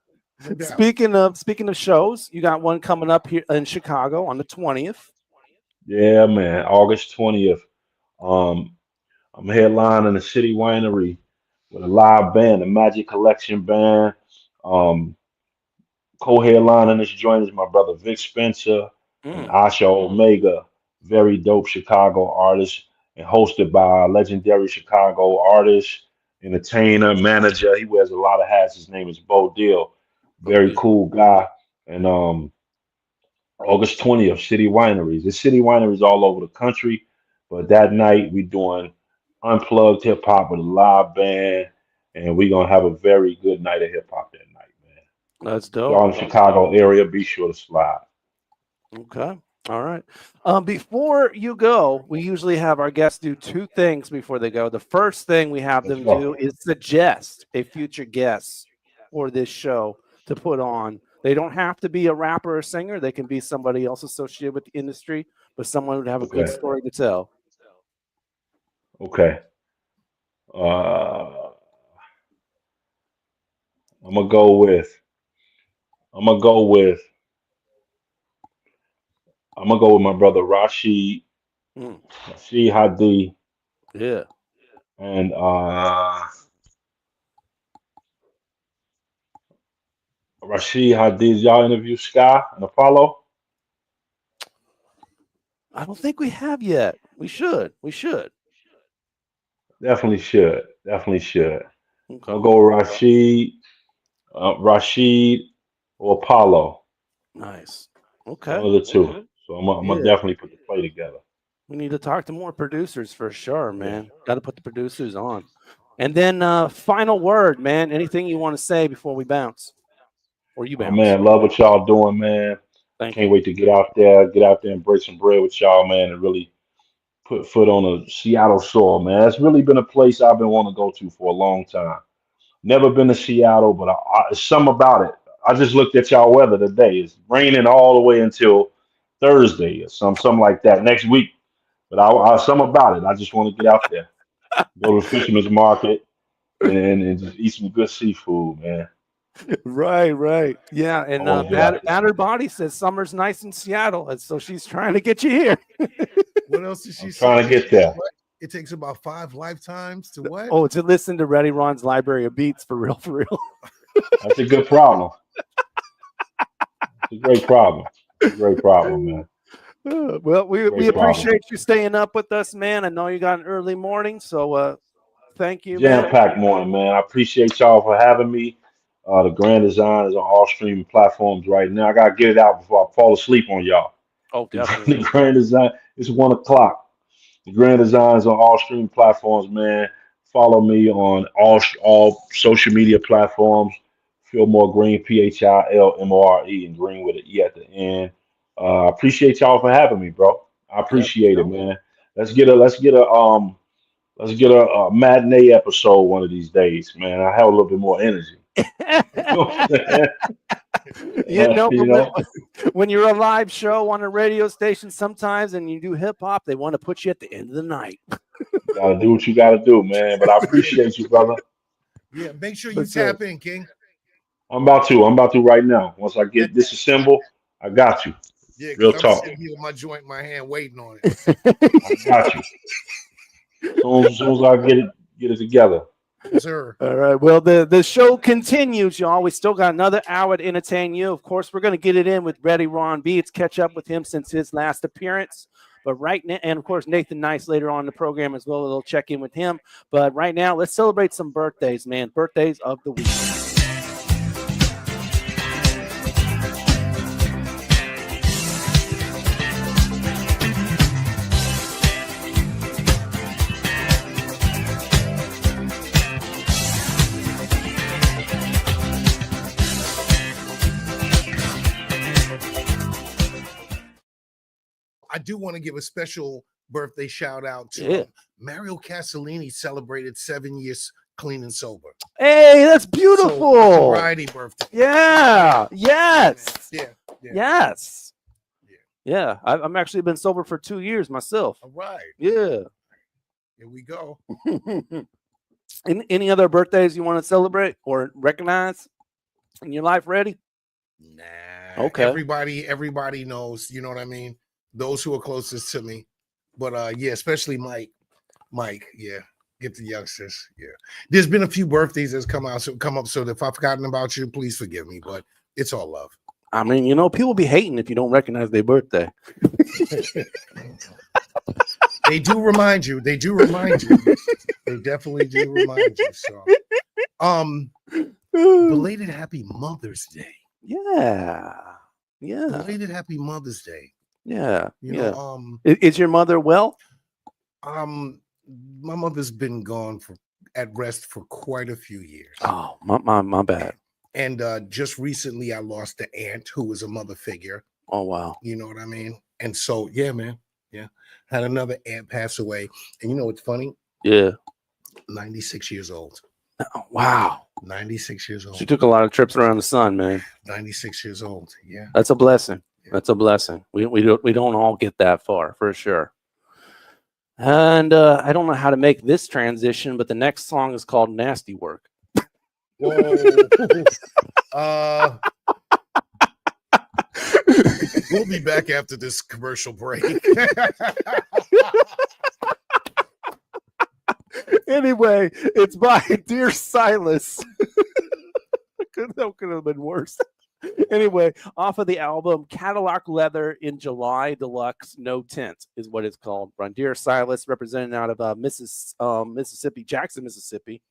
No doubt. speaking of shows, you got one coming up here in Chicago on the 20th. Yeah, man. August 20th. I'm headlining the City Winery with a live band, the Magic Collection Band. Co-headlining this joint is my brother Vic Spencer and Asha Omega, very dope Chicago artist, and hosted by a legendary Chicago artist, entertainer, manager. He wears a lot of hats. His name is Bo Deal. Very cool guy. And August 20th, City Wineries. There's City Wineries all over the country, but that night we doing unplugged hip hop with a live band, and we're gonna have a very good night of hip hop that night, man. That's If y'all in dope. the Chicago area, be sure to slide. Okay. All right. Before you go, we usually have our guests do two things before they go. The first thing we have them do is suggest a future guest for this show to put on. They don't have to be a rapper or singer. They can be somebody else associated with the industry, but someone who'd have a good Okay. story to tell. Okay. I'm gonna go with my brother Rashid Hadi Yeah. and Rashid Hadi's. Y'all interview Sky and Apollo? I don't think we have yet. We should. We should. Definitely should. Definitely should. Okay. I'll go with Rashid or Apollo. Nice. Okay. One of the two. So I'm gonna Yeah. definitely put the play together. We need to talk to more producers for sure, man. Got to put the producers on. And then final word, man. Anything you want to say before we bounce? Or you Oh bounce? man, love what y'all doing, man. Can't wait to get out there and break some bread with y'all, man, and really put foot on a Seattle soil, man. It's really been a place I've been wanting to go to for a long time. Never been to Seattle, but it's something about it. I just looked at y'all weather today. It's raining all the way until Thursday or something like that next week. But I something about it. I just want to get out there, go to the fisherman's market, and just eat some good seafood, man. Right. Yeah. And Oh, yeah. Battered Body says summer's nice in Seattle. And so she's trying to get you here. What else did she say? Trying to get there. What? It takes about 5 lifetimes to what? Oh, to listen to Ready Ron's library of beats for real, for real. That's a good problem. It's a great problem. It's a great problem, man. Well, we Great appreciate problem. you staying up with us, man. I know you got an early morning, so thank you, Jam man. packed morning, man. I appreciate y'all for having me. The Grand Design is on all streaming platforms right now. I gotta get it out before I fall asleep on y'all. Oh, The definitely. Grand Design. It's 1:00. The Grand Design is on all streaming platforms, man. Follow me on all social media platforms. Philmore Greene, Philmore, and Green with an E at the end. Appreciate y'all for having me, bro. I appreciate it, man. Let's get a matinee episode one of these days, man. I have a little bit more energy. You know what I'm saying? When you're a live show on a radio station sometimes and you do hip hop, they want to put you at the end of the night. Gotta do what you gotta do, man. But I appreciate you, brother. Yeah, make sure you tap in, King. I'm about to right now. Once I get disassembled, I got you. Yeah, Real I'm talk. sitting here with my joint in my hand waiting on it. I got you. As soon as I get it together. Yes, sir. All right. Well, the show continues, y'all. We still got another hour to entertain you. Of course, we're going to get it in with Ready Ron Beats, catch up with him since his last appearance. But right now, and of course, Nathan Nice later on in the program as well. We'll check in with him. But right now, let's celebrate some birthdays, man. Birthdays of the week. I do want to give a special birthday shout out to Mario Castellini. Celebrated 7 years clean and sober. Hey, that's beautiful. So, variety birthday. Yeah. Yes. Yeah. Yes. Yeah, I'm actually been sober for 2 years myself. All right. Yeah. Here we go. Any other birthdays you want to celebrate or recognize in your life? Ready? Nah. Okay. Everybody knows. You know what I mean? Those who are closest to me. But yeah, especially Mike. Mike, yeah. Get the youngsters. Yeah. There's been a few birthdays that's come up. So if I've forgotten about you, please forgive me. But it's all love. I mean, people be hating if you don't recognize their birthday. They do remind you. They definitely do remind you. So, belated happy Mother's Day. Yeah. Yeah. Belated happy Mother's Day. Yeah. You know, is your mother well? My mother's been gone at rest for quite a few years. Oh, my bad. And just recently I lost an aunt who was a mother figure. Oh, wow. You know what I mean? And so, yeah, man. Yeah. Had another aunt pass away. And you know what's funny? Yeah. 96 years old. Oh, wow. 96 years old. She took a lot of trips around the sun, man. 96 years old. Yeah. That's a blessing. That's a blessing. We don't all get that far, for sure. And I don't know how to make this transition, but the next song is called Nasty Work. Whoa. We'll be back after this commercial break. Anyway, it's by Dear Silas. That could have been worse. Anyway, off of the album Cadillac Leather in July Deluxe No Tint is what it's called. By Dear Silas, representing out of Mississippi, Jackson, Mississippi.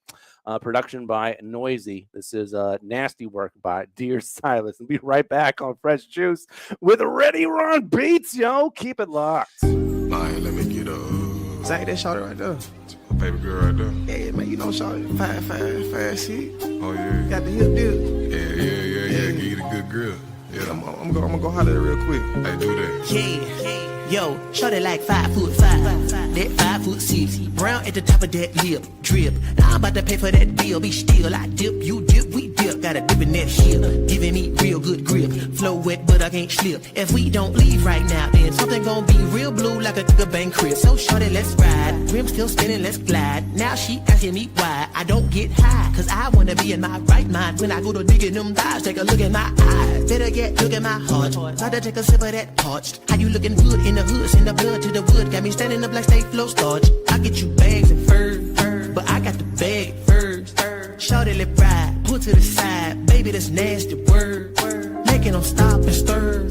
Production by Noisy. This is Nasty Work by Dear Silas. And be right back on Fresh Juice with Ready Run Beats, yo. Keep it locked. Let me get Zach, that shorty right there. My baby girl right there. Yeah, man, you know shorty. Fast shit. Oh, yeah. Got the hip dip. Yeah. Give you the good grill. Yeah. I'm gonna go holler at her real quick. Hey, do that. Yeah. Yo, shorty like 5'5", that 5'6", brown at the top of that lip, drip. Now I'm about to pay for that bill, be still. I dip, you dip, we dip. Got a dip in that hip, giving me real good grip. Flow wet, but I can't slip. If we don't leave right now, then something gon' be real blue like a bank crib. So shorty, let's ride. Rim still spinning, let's glide. Now she asking me why I don't get high, cause I wanna be in my right mind. When I go to digging them thighs, take a look at my eyes. Better get look at my heart. About to take a sip of that parched. How you looking good in the hood? Send the blood to the wood. Got me standing up like state flow starch. I get you bags and fur, but I got the bag first. Shorty lip ride, put to the side. Baby, that's nasty word. Making them stop and stir.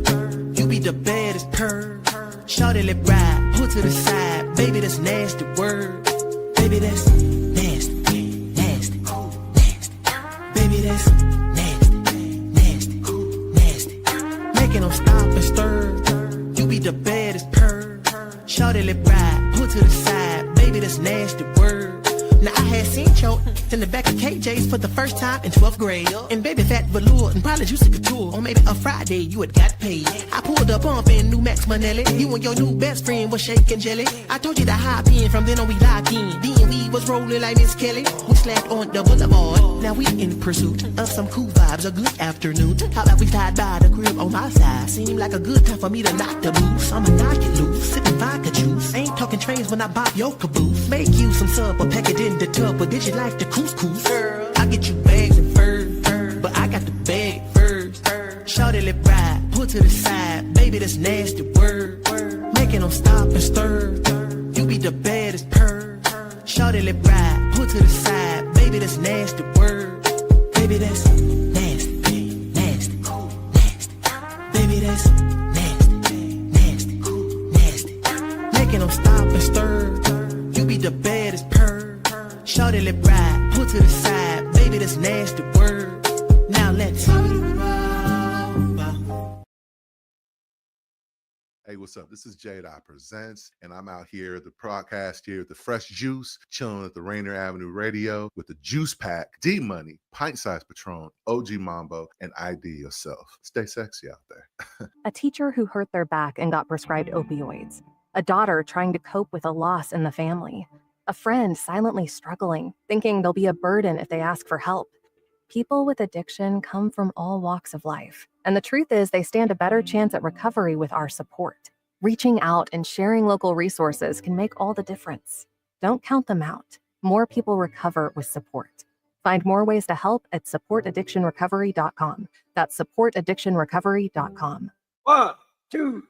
You be the baddest purr. Shorty lip ride, put to the side. Baby, that's nasty word. Baby, that's nasty, nasty, nasty. Baby, that's nasty, nasty, nasty. Making them stop and stir. You be the baddest purr. Shorty lip ride, put to the side. Baby, that's nasty word. Now I had seen your in the back of KJ's for the first time in 12th grade. And baby fat velour and probably juicy couture. Or maybe a Friday you had got paid. I pulled up bump in New Max Manelli. You and your new best friend was shaking jelly. I told you to hop in, from then on we locked in. Then we was rolling like Miss Kelly. We slapped on the boulevard. Now we in pursuit of some cool vibes, a good afternoon. How about we slide by the crib on my side? Seemed like a good time for me to knock the boots. I'ma knock it loose, sipping vodka juice. Ain't talking trains when I bop your caboose. Make you some sub or pack it in the tub. But did you like the couscous? I get you bags and fur, but I got the bag first. Shorty lip ride, put to the side. Baby, that's nasty word. Making them stop and stir. You be the baddest purr. Shorty lip ride, put to the side. Baby, that's nasty word. Baby, that's nasty, nasty, nasty. Baby, that's nasty, nasty, nasty. Making them stop and stir. You be the baddest purr. Shorty lip ride, put to the side. Baby, that's nasty word. Now let's. Hey, what's up? This is Jade I Presents, and I'm out here at the podcast here at the Fresh Juice, chilling at the Rainier Avenue Radio with the Juice Pack, D-Money, pintsizepatron, OG Mambo, and ID yourself. Stay sexy out there. A teacher who hurt their back and got prescribed opioids. A daughter trying to cope with a loss in the family. A friend silently struggling, thinking they'll be a burden if they ask for help. People with addiction come from all walks of life, and the truth is they stand a better chance at recovery with our support. Reaching out and sharing local resources can make all the difference. Don't count them out. More people recover with support. Find more ways to help at supportaddictionrecovery.com. That's supportaddictionrecovery.com. 1, 2,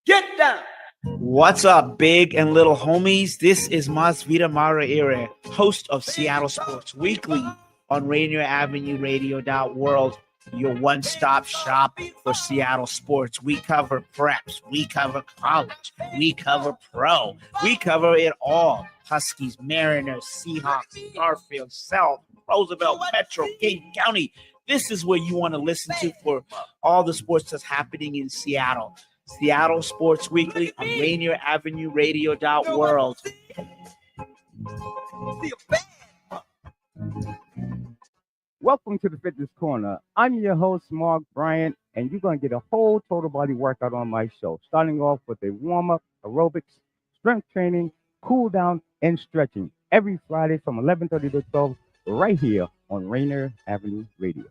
get down. What's up, big and little homies? This is Masvita Maraire, host of Seattle Sports Weekly on RainierAvenueRadio.world, your one-stop shop for Seattle sports. We cover preps, we cover college, we cover pro, we cover it all. Huskies, Mariners, Seahawks, Garfield, South, Roosevelt, Metro, King County. This is where you want to listen to for all the sports that's happening in Seattle. Seattle Sports Weekly on RainierAvenueRadio.world. Welcome to the Fitness Corner. I'm your host, Mark Bryant, and you're going to get a whole total body workout on my show, starting off with a warm-up, aerobics, strength training, cool down, and stretching every Friday from 11:30 to 12 right here on Rainier Avenue Radio.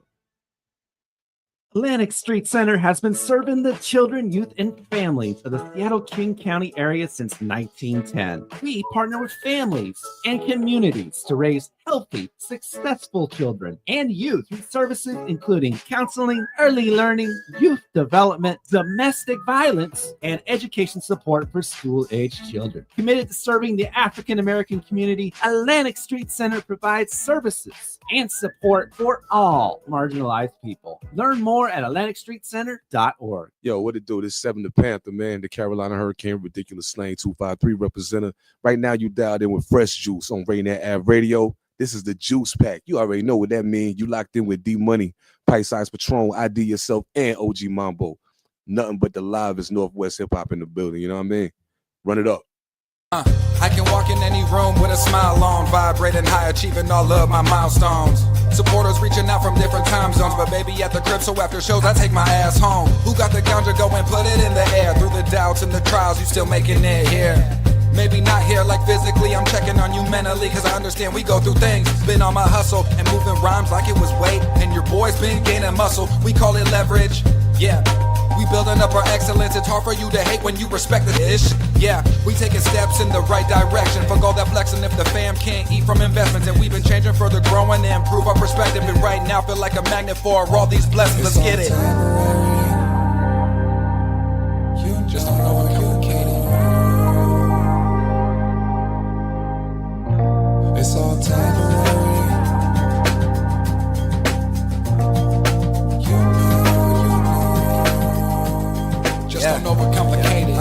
Atlantic Street Center has been serving the children, youth, and families of the Seattle-King County area since 1910. We partner with families and communities to raise healthy, successful children and youth through services including counseling, early learning, youth development, domestic violence, and education support for school-aged children. Committed to serving the African-American community, Atlantic Street Center provides services and support for all marginalized people. Learn more at AtlanticStreetCenter.org. Yo, what it do? This 7 the Panther, man, the Carolina Hurricane, Ridiculous Slang 253 representative. Right now, you dialed in with Fresh Juice on Rainier Ave Radio. This is the Juice Pack. You already know what that means. You locked in with D-Money, Pintsizepatron, ID Yourself, and OG Mambo. Nothing but the livest Northwest hip-hop in the building. You know what I mean? Run it up. I can walk in any room with a smile on, vibrating high, achieving all of my milestones. Supporters reaching out from different time zones, but baby at the crib, so after shows I take my ass home. Who got the ganja, go and put it in the air. Through the doubts and the trials, you still making it here. Maybe not here like physically, I'm checking on you mentally, cause I understand we go through things. Been on my hustle and moving rhymes like it was weight, and your boy's been gaining muscle, we call it leverage. Yeah, we building up our excellence. It's hard for you to hate when you respect the ish. Yeah, we taking steps in the right direction. Fuck all that flexing if the fam can't eat from investments. And we've been changing further, growing to improve our perspective. And right now feel like a magnet for all these blessings. Let's get it. You just don't know how complicated. It's all temporary. Don't overcomplicate it.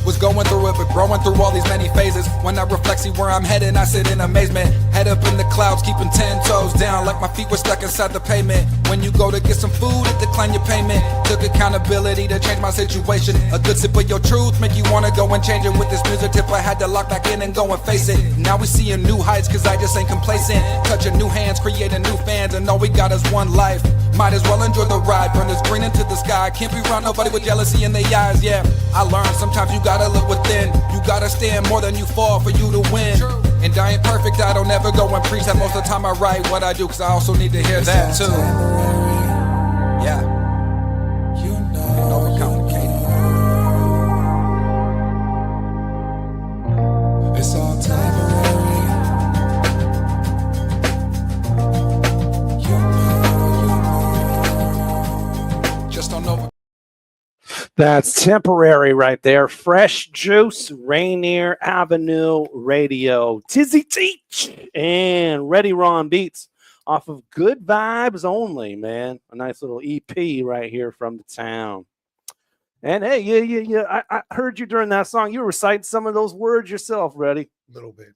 Was going through it, but growing through all these many phases. When I reflect, see where I'm headed, I sit in amazement. Head up in the clouds, keeping 10 toes down, like my feet were stuck inside the pavement. When you go to get some food, it decline your payment. Took accountability to change my situation. A good sip of your truth make you wanna go and change it. With this music tip, I had to lock back in and go and face it. Now we seeing new heights, cause I just ain't complacent. Touching new hands, creating new fans, and all we got is one life. Might as well enjoy the ride, burn this green into the sky. Can't be around nobody with jealousy in their eyes, yeah. I learned sometimes you gotta look within. You gotta stand more than you fall for you to win. And I ain't perfect, I don't ever go and preach that. Most of the time I write what I do, cause I also need to hear that too. Yeah. You know it's complicated. It's all temporary. Just don't know. That's temporary right there. Fresh Juice, Rainier Avenue Radio. Tizzy Teach and Ready Ron Beats off of Good Vibes Only, man. A nice little EP right here from the town. And hey, yeah. I heard you during that song. You were reciting some of those words yourself, Reddy. A little bit.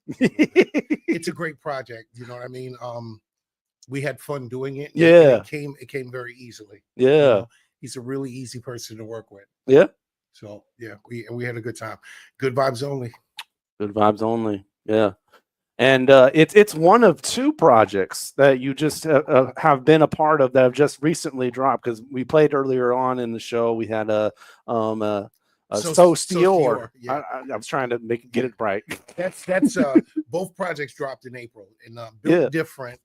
It's a great project. You know what I mean? We had fun doing it. Yeah. It came very easily. Yeah. You know? He's a really easy person to work with. Yeah. So yeah, we had a good time. Good vibes only. Good Vibes Only. Yeah. And it's one of two projects that you just have been a part of that have just recently dropped, because we played earlier on in the show. We had a So Stior. Yeah. I was trying to get it right. That's both projects dropped in April and built different.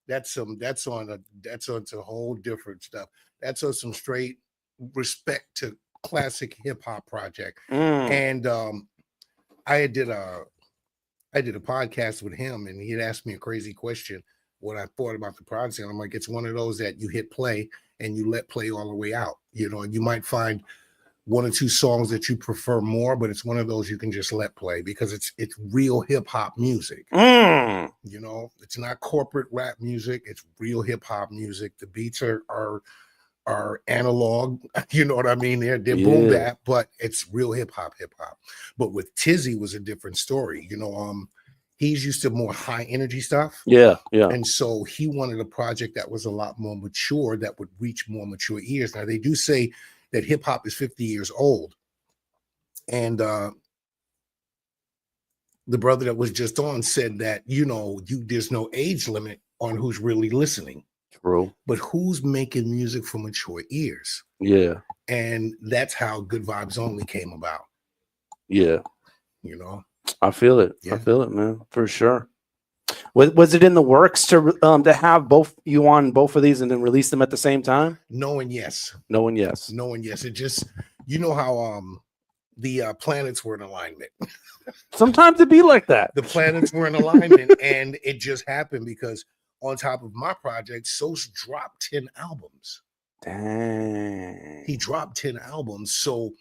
That's on to whole different stuff. That's on some straight respect to classic hip hop project. And I did a podcast with him, and he had asked me a crazy question, what I thought about the project. And I'm like, it's one of those that you hit play and you let play all the way out, you know, and you might find one or two songs that you prefer more, but it's one of those you can just let play because it's real hip hop music. You know, it's not corporate rap music, it's real hip hop music. The beats are analog, you know what I mean? They're boom bap, but it's real hip hop. But with Tizzy was a different story. You know, he's used to more high energy stuff. Yeah. And so he wanted a project that was a lot more mature, that would reach more mature ears. Now they do say that hip hop is 50 years old. And the brother that was just on said that, you know, there's no age limit on who's really listening. True. But who's making music for mature ears? Yeah. And that's how Good Vibes Only came about. Yeah. You know? I feel it. Yeah. I feel it, man, for sure. Was it in the works to have both you on both of these and then release them at the same time? No and yes. No and yes. No and yes. It just, you know how the planets were in alignment. Sometimes it be like that. The planets were in alignment, and it just happened because on top of my project, Sos dropped 10 albums. Dang. He dropped 10 albums. So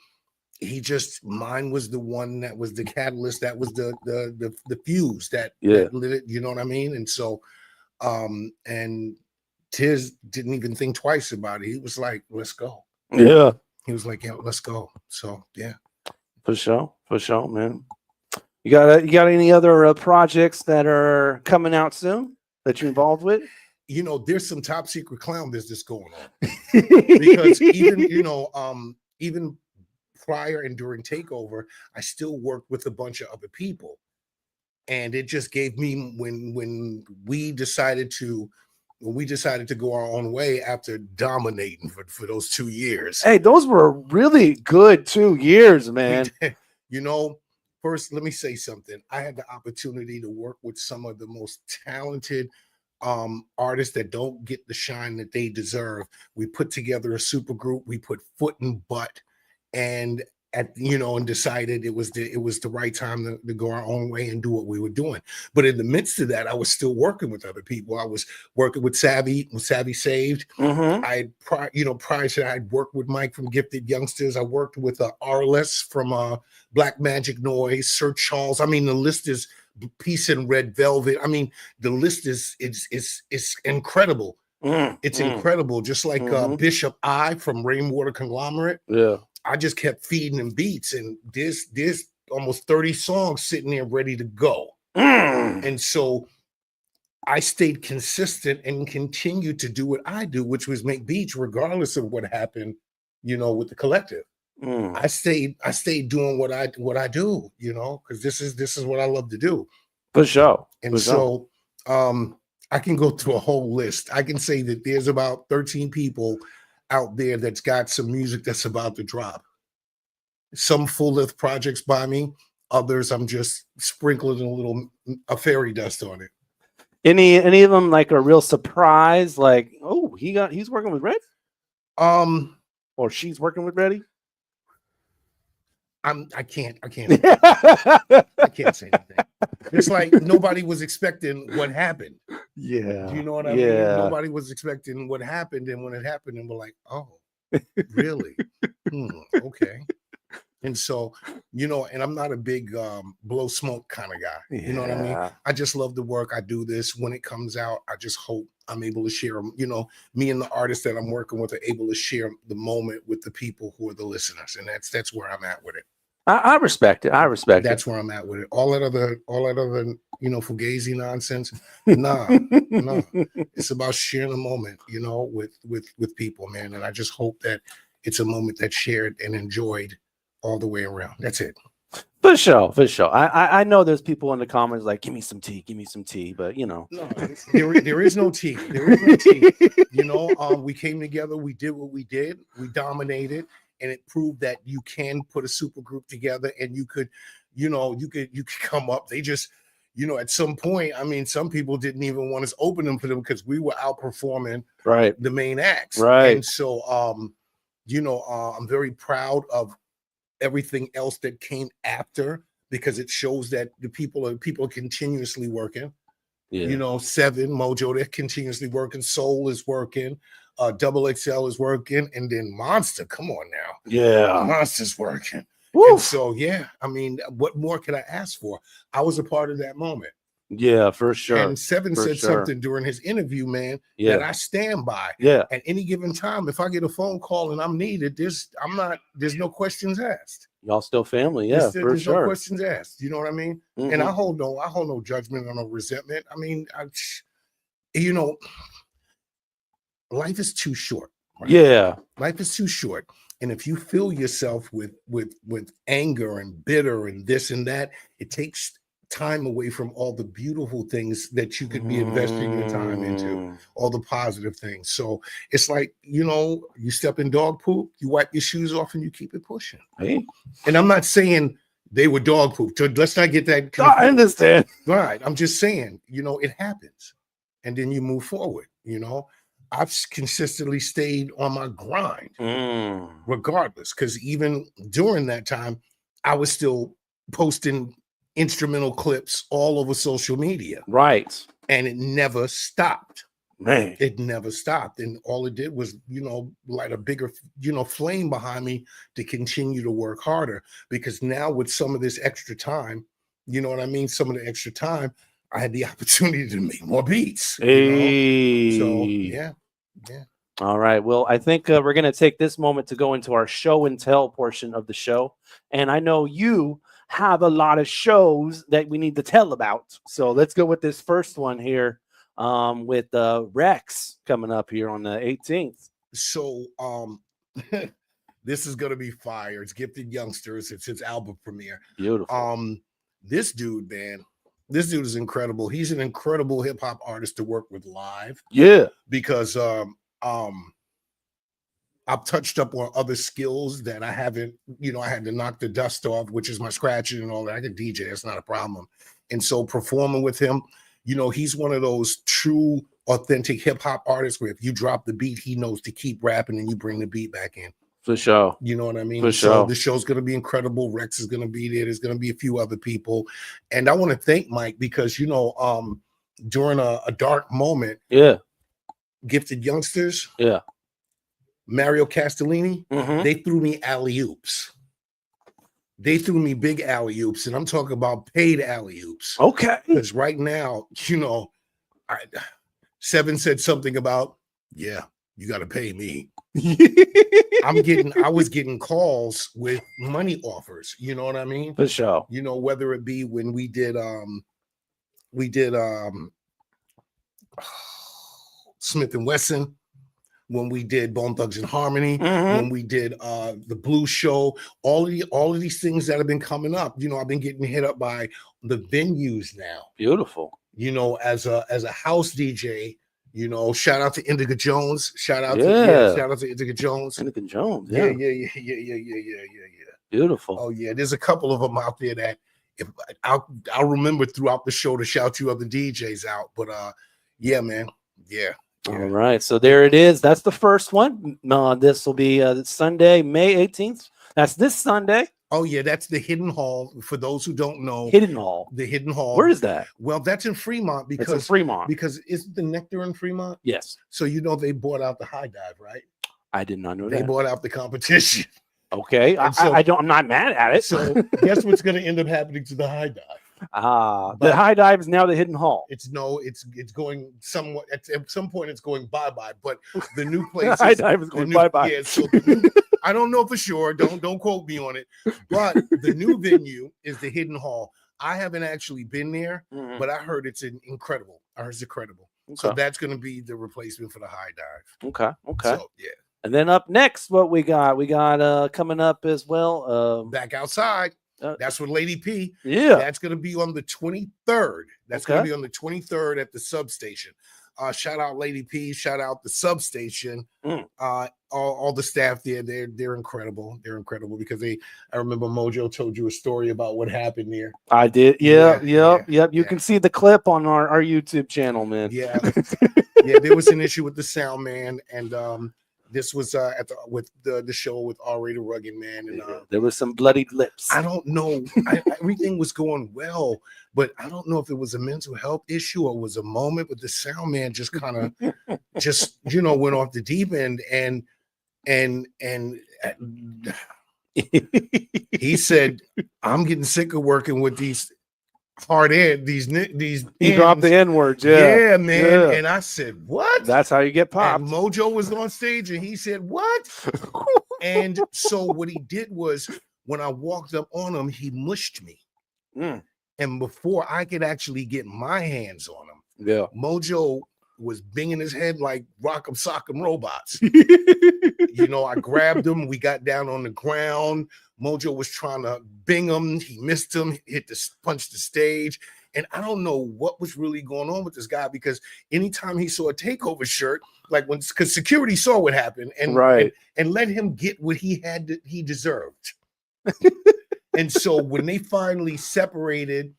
mine was the one that was the catalyst, that was the fuse that lit it, you know what I mean? And so and Tiz didn't even think twice about it. He was like, let's go. Yeah. He was like, yeah, let's go. So yeah. For sure, man. You got any other projects that are coming out soon that you're involved with? You know, there's some top secret clown business going on. Because even, you know, even prior and during Takeover, I still worked with a bunch of other people. And it just gave me, when we decided to go our own way after dominating for those 2 years. Hey, those were really good 2 years, man. You know, first, let me say something. I had the opportunity to work with some of the most talented artists that don't get the shine that they deserve. We put together a super group. We put foot in butt, and and decided it was the right time to go our own way and do what we were doing. But in the midst of that, I was still working with other people. I was working with Savvy Saved. I prior to that, I'd worked with Mike from Gifted Youngsters. I worked with RLS from Black Magic Noise, Sir Charles. I mean, the list is Peace and Red Velvet. I mean, the list is incredible. It's incredible. Just like Bishop I from Rainwater Conglomerate. Yeah. I just kept feeding them beats, and there's almost 30 songs sitting there ready to go. And so I stayed consistent and continued to do what I do, which was make beats regardless of what happened, with the collective. I stayed doing what I do, because this is what I love to do. For sure. And so I can go through a whole list. I can say that there's about 13 people out there that's got some music that's about to drop. Some full-length projects by me, others I'm just sprinkling a fairy dust on it. Any of them like a real surprise, like, oh, he's working with Red? Or she's working with Reddy? I can't I can't say anything. It's like nobody was expecting what happened. Yeah. Do you know what I mean? Nobody was expecting what happened, and when it happened, and we're like, oh, really? Okay. And so, and I'm not a big blow smoke kind of guy. You know what I mean? I just love the work. I do this. When it comes out, I just hope I'm able to share them. Me and the artists that I'm working with are able to share the moment with the people who are the listeners. And that's where I'm at with it. I respect it. That's where I'm at with it. All that other, fugazi nonsense. Nah. It's about sharing a moment, with people, man. And I just hope that it's a moment that's shared and enjoyed all the way around. That's it. For sure. I know there's people in the comments like, give me some tea, but No, there is no tea. There is no tea. We came together, we did what we did, we dominated. And it proved that you can put a super group together, and you could come up. They just, at some point, I mean, some people didn't even want us opening for them because we were outperforming the main acts. And so, I'm very proud of everything else that came after, because it shows that the people are continuously working. Seven Mojo, they're continuously working. Soul is working. Double XL is working, and then Monster. Come on now, Monster's working. And so, I mean, what more could I ask for? I was a part of that moment. Yeah, for sure. And Seven said something during his interview, man, that I stand by. At any given time, if I get a phone call and I'm needed, there's no questions asked. Y'all still family, There's sure. no questions asked. You know what I mean? And I hold no judgment or no resentment. I mean, life is too short. Right? Life is too short. And if you fill yourself with anger and bitter and this and that, it takes time away from all the beautiful things that you could be investing your time into, all the positive things. So it's like, you step in dog poop, you wipe your shoes off and you keep it pushing. And I'm not saying they were dog poop. So let's not get that. I understand. Right. I'm just saying, it happens. And then you move forward, I've consistently stayed on my grind regardless, because even during that time, I was still posting instrumental clips all over social media. And it never stopped. Man. It never stopped. And all it did was, light a bigger, flame behind me to continue to work harder. Because now with some of this extra time, you know what I mean? Some of the extra time, I had the opportunity to make more beats. So, yeah. All right. Well, I think we're going to take this moment to go into our show and tell portion of the show. And I know you have a lot of shows that we need to tell about. So let's go with this first one here with Rex coming up here on the 18th. So this is going to be fire. It's Gifted Youngsters. It's his album premiere. Beautiful. This dude, man, this dude is incredible. He's an incredible hip hop artist to work with live. Because I've touched up on other skills that I haven't, I had to knock the dust off, which is my scratching and all that. I can DJ, that's not a problem. And so performing with him, he's one of those true, authentic hip hop artists where if you drop the beat, he knows to keep rapping and you bring the beat back in. For sure. You know what I mean? For so sure. The show's going to be incredible. Rex is going to be there. There's going to be a few other people. And I want to thank Mike because, during a dark moment, Gifted Youngsters, Mario Castellini, they threw me alley-oops. They threw me big alley-oops, and I'm talking about paid alley-oops. Okay. Because right now, Seven said something about, you got to pay me. I was getting calls with money offers. You know what I mean? For sure. Whether it be when we did Smith and Wesson, when we did Bone Thugs and Harmony, when we did the Blue Show, all of these things that have been coming up. I've been getting hit up by the venues now. Beautiful. As a house DJ. Shout out to Indica Jones. Shout out to Indica Jones. Indica Jones. Yeah. Beautiful. Oh yeah, there's a couple of them out there that if I'll remember throughout the show to shout you other DJs out. But yeah, man. Yeah. All right. So there it is. That's the first one. This will be Sunday, May 18th. That's this Sunday. Oh, yeah, that's the Hidden Hall. For those who don't know, Hidden Hall. The Hidden Hall. Where is that? Well, that's in Fremont because it's in Fremont. Because isn't the Nectar in Fremont? Yes. So they bought out the High Dive, right? I did not know they that. They bought out the competition. Okay. I'm not mad at it. So guess what's going to end up happening to the High Dive? The High Dive is now the Hidden Hall. It's going somewhat at some point. It's going bye-bye, but the new place High Dive is going bye-bye. Yeah, so I don't know for sure. Don't quote me on it. But the new venue is the Hidden Hall. I haven't actually been there, but I heard it's incredible. Okay. So that's going to be the replacement for the High Dive. Okay. So, yeah. And then up next, what we got? We got coming up as well. Back Outside. That's with Lady P. Yeah. That's going to be on the 23rd. That's going to be on the 23rd at the substation. Shout out Lady P. Shout out the substation. All the staff there. They're incredible. They're incredible because I remember Mojo told you a story about what happened there. I did. Yep. You can see the clip on our YouTube channel, man. Yeah. Yeah, there was an issue with the sound man, and this was with the show with Ari the Rugged Man, and there was some bloodied lips. I don't know. Everything was going well, but I don't know if it was a mental health issue or it was a moment, but the sound man just kind of went off the deep end, and he said, "I'm getting sick of working with these hard these he dropped the N-words, yeah, man. Yeah. And I said, what? That's how you get popped. And Mojo was on stage and he said, what? And so what he did was when I walked up on him, he mushed me. And before I could actually get my hands on him, Mojo was binging his head like Rock'em Sock'em Robots. I grabbed him. We got down on the ground. Mojo was trying to bing him. He missed him, punched the stage. And I don't know what was really going on with this guy, because anytime he saw a takeover shirt, because security saw what happened and let him get what he deserved. And so when they finally separated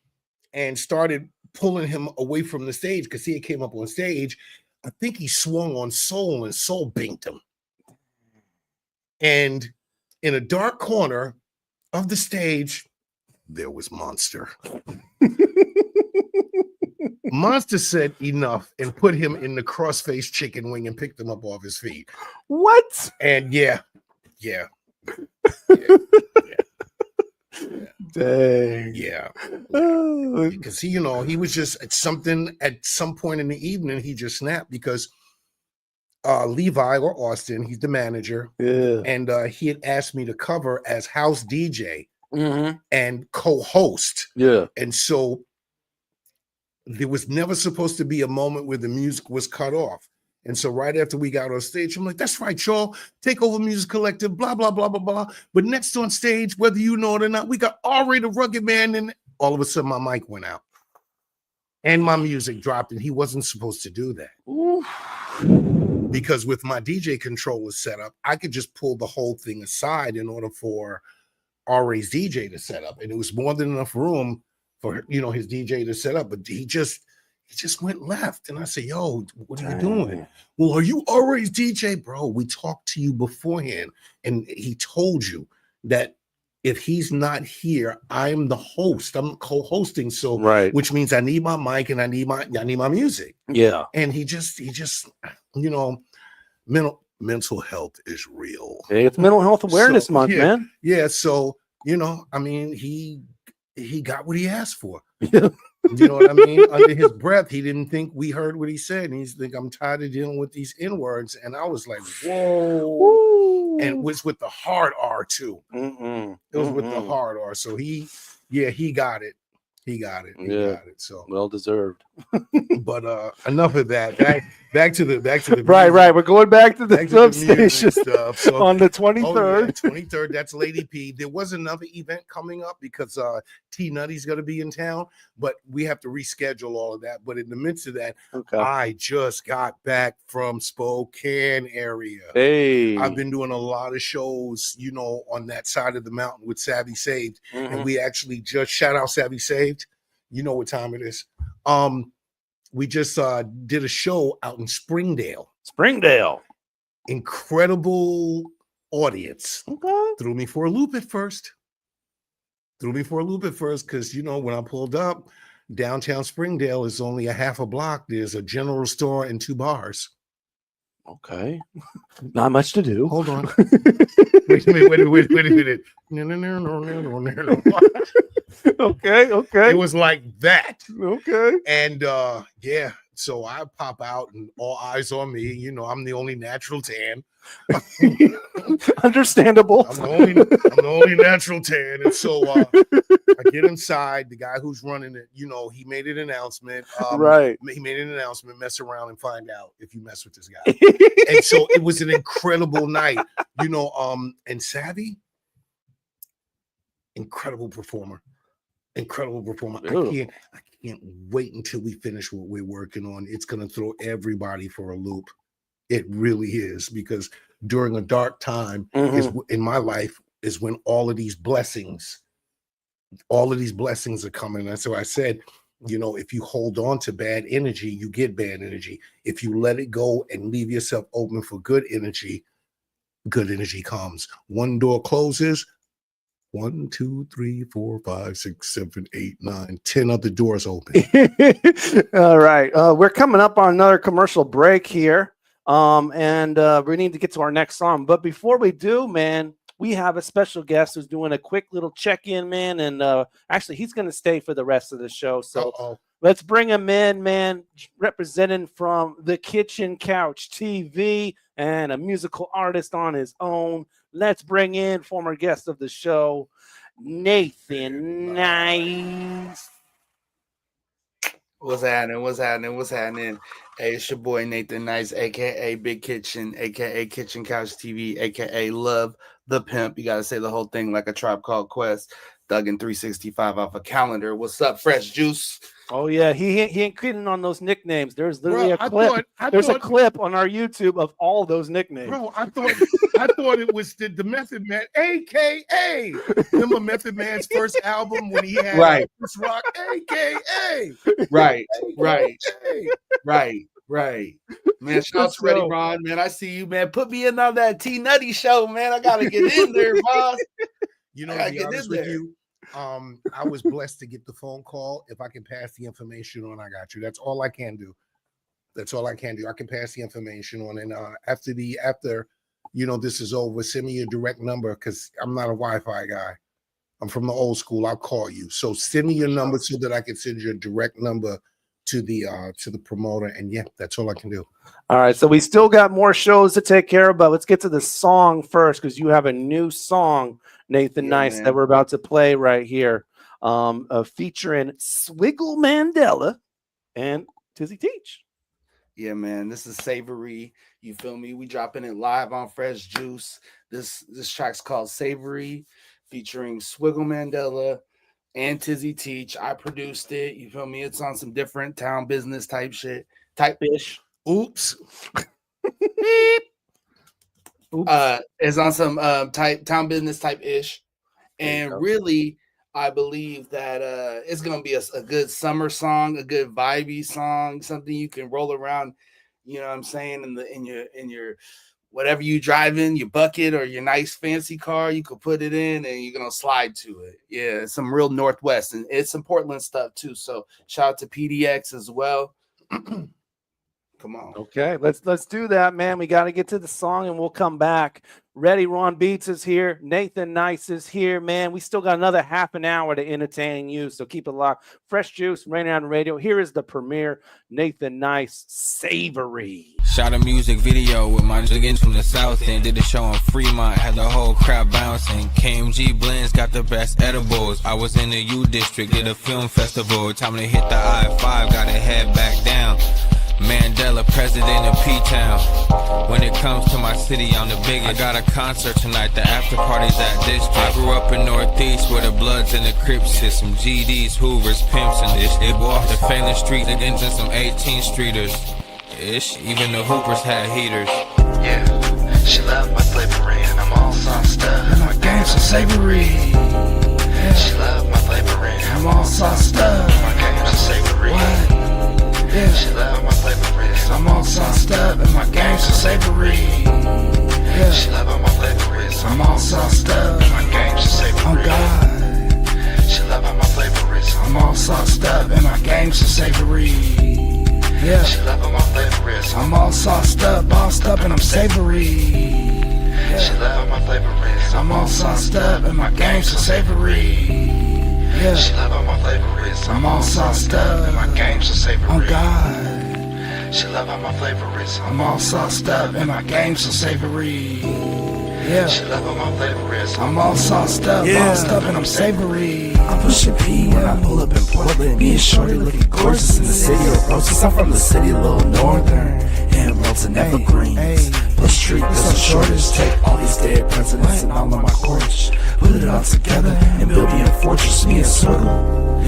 and started pulling him away from the stage, because he came up on stage, I think he swung on Soul and Soul binked him. And in a dark corner of the stage, there was Monster. Monster said enough and put him in the cross-faced chicken wing and picked him up off his feet. What? And yeah. Dang. Yeah. Because he was just at some point in the evening, he just snapped because Levi or Austin, he's the manager, and he had asked me to cover as house DJ and co-host. And so there was never supposed to be a moment where the music was cut off. And so right after we got on stage, I'm like, that's right, y'all. Take over Music Collective, blah, blah, blah, blah, blah. But next on stage, whether you know it or not, we got Ari the Rugged Man, and all of a sudden my mic went out. And my music dropped, and he wasn't supposed to do that. Because with my DJ controller set up, I could just pull the whole thing aside in order for Ari's DJ to set up. And it was more than enough room for his DJ to set up. But he just went left. And I said, yo, what are you doing? Well, are you Ari's DJ? Bro, we talked to you beforehand. And he told you that if he's not here, I'm the host. I'm co-hosting. So which means I need my mic and I need my music. Yeah. And he just mental health is real. Hey, it's Mental Health Awareness Month, man. Yeah. So, he got what he asked for. You know what I mean? Under his breath, he didn't think we heard what he said. And he's like, I'm tired of dealing with these N-words. And I was like, whoa. And it was with the hard R too. It was with the hard R. So he got it. He got it. So well deserved. But enough of that. Back to the right. We're going back to the substation stuff. So, on the 23rd. 23rd. That's Lady P. There was another event coming up because T Nutty's going to be in town, but we have to reschedule all of that. But in the midst of that, I just got back from Spokane area. Hey, I've been doing a lot of shows, on that side of the mountain with Savvy Saved, and we actually just shout out Savvy Saved. You know what time it is. We just did a show out in Springdale. Incredible audience. Threw me for a loop at first. Because, when I pulled up, downtown Springdale is only a half a block. There's a general store and 2 bars. Okay. Not much to do. Hold on. Wait a minute. No. Okay. It was like that. Okay. And so I pop out and all eyes on me. I'm the only natural tan. Understandable. I'm the only natural tan. And so I get inside. The guy who's running it, he made an announcement. He made an announcement, mess around and find out if you mess with this guy. And so it was an incredible night, and Savvy, incredible performer. Incredible performance. Beautiful. I can't wait until we finish what we're working on. It's going to throw everybody for a loop. It really is, because during a dark time in my life is when all of these blessings are coming. And so I said, if you hold on to bad energy, you get bad energy. If you let it go and leave yourself open for good energy comes. One door closes, 1, 2, 3, 4, 5, 6, 7, 8, 9, 10 other doors open. All right. We're coming up on another commercial break here. And we need to get to our next song. But before we do, man, we have a special guest who's doing a quick little check-in, man. And actually, he's going to stay for the rest of the show. So let's bring him in, man, representing from the Kitchen Couch TV and a musical artist on his own. Let's bring in former guest of the show, Nathin Nice. What's happening? Hey, it's your boy Nathin Nice, aka Big Kitchen, aka Kitchen Couch TV, aka Love the Pimp. You gotta say the whole thing like a Tribe Called Quest. Duggan 365 off a calendar. What's up, Fresh Juice? Oh yeah, he ain't kidding on those nicknames. There's literally a clip. There's a clip on our YouTube of all those nicknames. Bro, I thought it was the Method Man, aka remember Method Man's first album when he had Chris Rock, aka Right. Man, shout out to Ready Ron, man. I see you, man. Put me in on that T Nutty show, man. I gotta get in there, boss. To be honest with you, I was blessed to get the phone call. If I can pass the information on, I got you. That's all I can do. I can pass the information on, and after this is over, send me your direct number, because I'm not a Wi-Fi guy. I'm from the old school. I'll call you. So send me your number so that I can send you a direct number to the promoter, and yeah, that's all I can do. All right, so we still got more shows to take care of, but let's get to the song first, because you have a new song, Nathin Nice, man, that we're about to play right here, featuring Swiggle Mandela and Tizzy Teach. Yeah, man, this is Savory. You feel me? We dropping it live on Fresh Juice. This track's called Savory, featuring Swiggle Mandela and Tizzy Teach. I produced it. You feel me? It's on some different town business type shit. Type-ish. Oops. It's on some town business type-ish. And really, I believe that it's gonna be a good summer song, a good vibey song, something you can roll around, you know what I'm saying, in your whatever you drive in, your bucket or your nice fancy car, you could put it in and you're gonna slide to it. Yeah, it's some real Northwest, and it's some Portland stuff too. So shout out to PDX as well. Come on. Okay, let's do that, man. We got to get to the song and we'll come back. Ready Ron Beats is here. Nathin Nice is here, man. We still got another half an hour to entertain you, so keep it locked. Fresh Juice, Raining on the Radio. Here is the premiere, Nathin Nice, Savory. Shot a music video with my niggas from the South End. Did a show on Fremont, had the whole crowd bouncing. KMG Blends got the best edibles. I was in the U District, did a film festival. Time to hit the I-5, gotta head back down. Mandela, president of P-Town. When it comes to my city, I'm the biggest. I got a concert tonight, the after party's at District. I grew up in Northeast where the Bloods and the Crips is. Some GDs, Hoovers, Pimps, and this. They walk the famous street against some 18 streeters. Ish, even the Hoopers had heaters. Yeah, she love my flavor and I'm all sauced up. And my game's so savory. Yeah. She love my flavor and I'm all sauced up. My game's so savory. What? Yeah, she love my flavor is. I'm all sauced up and my game's so savory. Yeah, she love my flavor is. I'm all sauced up and my game's so savory. Oh God, she love my flavor is. I'm all sauced up and my game's so savory. Yeah, she love my flavor is. I'm all sauced up, bossed up, and I'm savory. Yeah, she love my flavor is. I'm all sauced up and my game's so savory. Yeah, she love all my flavor is. I'm all sauced up and my game's so savory. Oh God, she love all my flavor is. I'm all sauced up and my game's so savory. Yeah, she love all my flavor is. I'm all sauced up, bossed up, and I'm savory. I'm pushing P when I pull up in Portland. Me and Shorty looking gorgeous in the city of roses. I'm from the city, a little northern. Emeralds and evergreens. Plus street, there's a shortage. Take all these dead presidents and all on my porch. Put it all together and build me a fortress, me and Swiggle.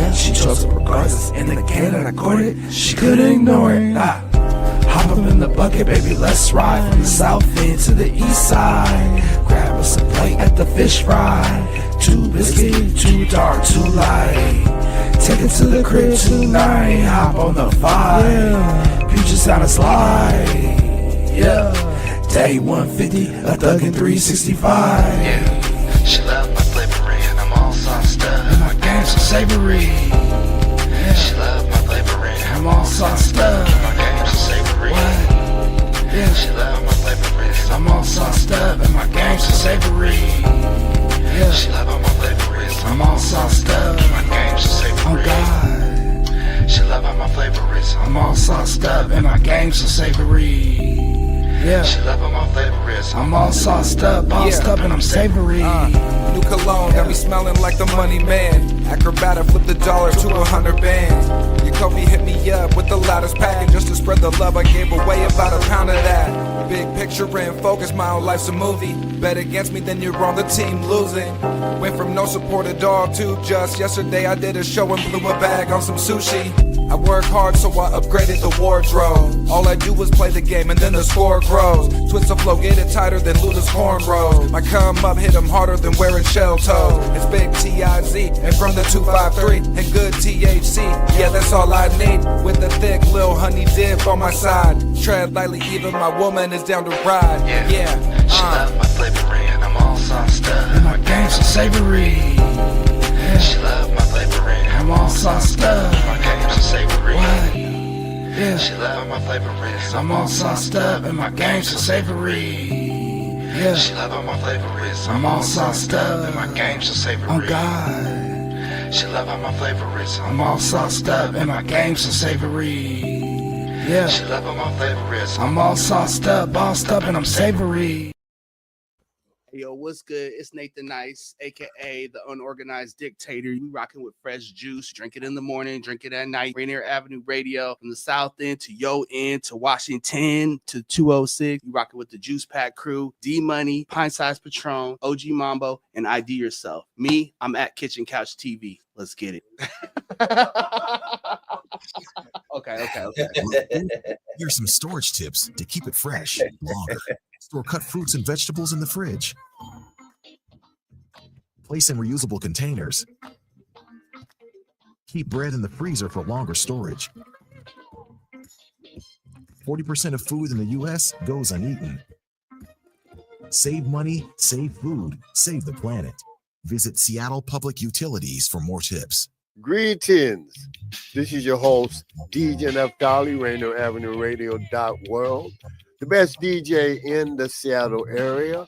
And the game that I courted, she couldn't ignore it. Hop up in the bucket, baby, let's ride. From the south end to the east side. Grab us a plate at the fish fry. Too biscuit, too dark, too light. Take it to the crib tonight. Hop on the vibe. Future sound and slide. Yeah. Day 150, a thug in 365. Yeah. She love my flavor and I'm all sauced up. And my game's so savory. Yeah. She love my flavor and I'm all sauced up. my game's so savory. What? Yeah. She love my flavor and I'm all sauced up and my game's so savory. Yeah. She love all my flavorites. I'm all sauced up. My game's so savory. Oh God. She love all my flavorites. I'm all sauced up and my game's so savory. Yeah. She love all my flavorites. I'm all sauced up, bossed up, and I'm savory. New cologne got me smelling like the money man. Acrobat, I flipped the dollar to 100 bands. Your Kobe hit me up with the loudest package just to spread the love. I gave away about a pound of that. Big picture and focus, my own life's a movie. Bet against me, then you're on the team losing. Went from no supported dog to just yesterday I did a show and blew a bag on some sushi. I work hard, so I upgraded the wardrobe. All I do is play the game and then the score grows. Twist the flow, get it tighter than Luda's cornrows. My come up hit him harder than wearing shell toes. It's big T-I-Z and from the 253 and good THC. Yeah, that's all I need. With a thick lil honey dip on my side. Tread lightly, even my woman is down to ride. Yeah. She love my flavor and I'm all sauced up. And my game's so savory. Yeah. She love my flavor and I'm all sauced up. my game's so savory. What? Yeah. She love my flavorites. I'm all sauced up and my game's so savory. Yeah. She love all my flavorites. I'm all sauced up and my game's so savory. Oh God. She love all my flavorites. I'm all sauced up and my game's so savory. Yeah. She love all my favorites. I'm all sauced up, bossed up, and I'm savory. Hey, yo, what's good? It's Nathan Nice, aka the Unorganized Dictator. We rocking with fresh juice. Drink it in the morning, drink it at night. Rainier Avenue Radio from the South End to Yo End to Washington to 206. You rocking with the Juice Pack crew, D Money, pintsizepatron, OG Mambo, and ID Yourself. Me, I'm at Kitchen Couch TV. Let's get it. Okay. Here's some storage tips to keep it fresh longer. Store cut fruits and vegetables in the fridge. Place in reusable containers. Keep bread in the freezer for longer storage. 40% of food in the U.S. goes uneaten. Save money, save food, save the planet. Visit Seattle Public Utilities for more tips. Greetings. This is your host, DJ Naftali, Rainier Avenue Radio.world, the best DJ in the Seattle area.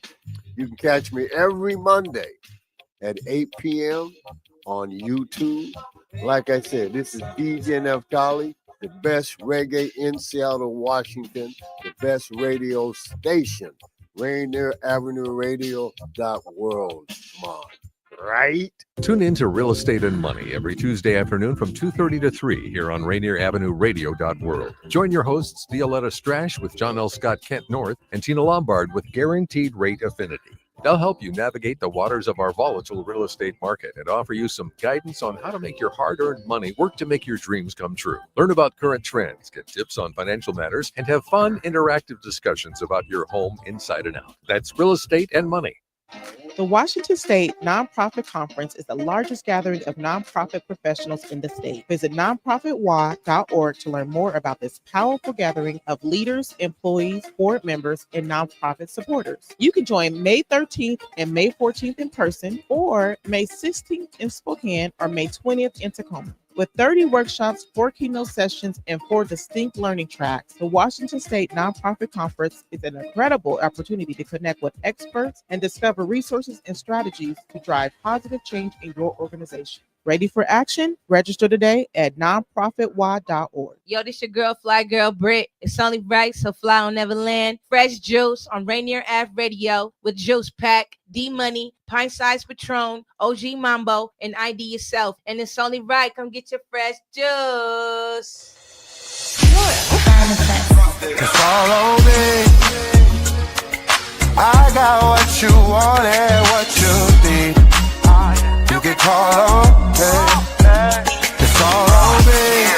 You can catch me every Monday at 8 p.m. on YouTube. Like I said, this is DJ Naftali, the best reggae in Seattle, Washington, the best radio station, Rainier Avenue Radio.world. Mom. Right? Tune in to Real Estate and Money every Tuesday afternoon from 2:30 to 3 here on Rainier Avenue Radio.world. Join your hosts Violetta Strash with John L. Scott Kent North and Tina Lombard with Guaranteed Rate Affinity. They'll help you navigate the waters of our volatile real estate market and offer you some guidance on how to make your hard-earned money work to make your dreams come true. Learn about current trends, get tips on financial matters, and have fun, interactive discussions about your home inside and out. That's Real Estate and Money. The Washington State Nonprofit Conference is the largest gathering of nonprofit professionals in the state. Visit nonprofitwa.org to learn more about this powerful gathering of leaders, employees, board members, and nonprofit supporters. You can join May 13th and May 14th in person, or May 16th in Spokane, or May 20th in Tacoma. With 30 workshops, 4 keynote sessions, and 4 distinct learning tracks, the Washington State Nonprofit Conference is an incredible opportunity to connect with experts and discover resources and strategies to drive positive change in your organization. Ready for action? Register today at nonprofitwa.org. Yo, this your girl, Fly Girl Britt. It's only right, so fly on Neverland. Fresh juice on Rainier Ave Radio with Juice Pack, D Money, Pint Size Patron, OG Mambo, and ID Yourself. And it's only right, come get your fresh juice. Follow me. I got what you want and what you need. You can call on me. It's all on me.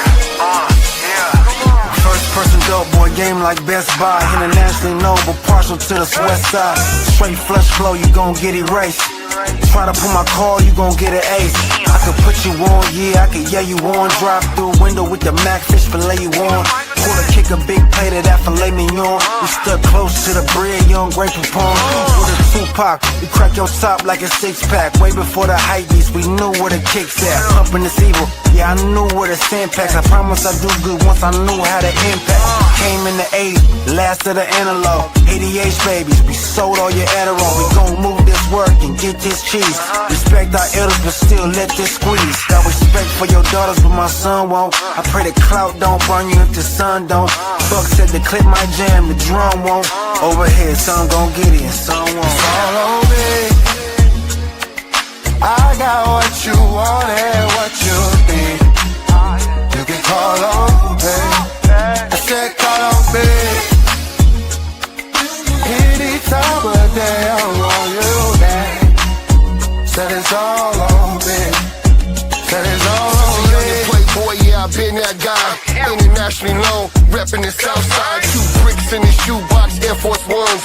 like Best Buy. Internationally known, but partial to the west side. Straight flush flow, you gon' get erased. Try to pull my call, you gon' get an ace. I could put you on, yeah, I could you on. Drive through a window with the Mac fish fillet you on. Quarter kick a big plate of that filet mignon. We stuck close to the bread, young grape upon. With a Tupac, we crack your top like a 6-pack. Way before the hype beast, we knew where the kicks at. Pumping this evil, yeah, I knew where the sand packs. I promise I do good once I knew how to impact. Came in the 80s, last of the analog. 88 babies, we sold all your Adderall. We gon' move this work and get this cheese. Respect our elders, but still let this squeeze. Got respect for your daughters, but my son won't. I pray the clout don't burn you if the sun don't. Fuck said the clip might jam, the drum won't. Overhead, some gon' get it and some won't. It's all on me. I got what you want and what you need. You can call on me. I said call on me. Any time of day I want you there. Said it's all on me. Said it's all on me. Playboy, yeah, I've been that guy. Internationally known, reppin' the south side. 2 bricks in the shoebox, Air Force Ones.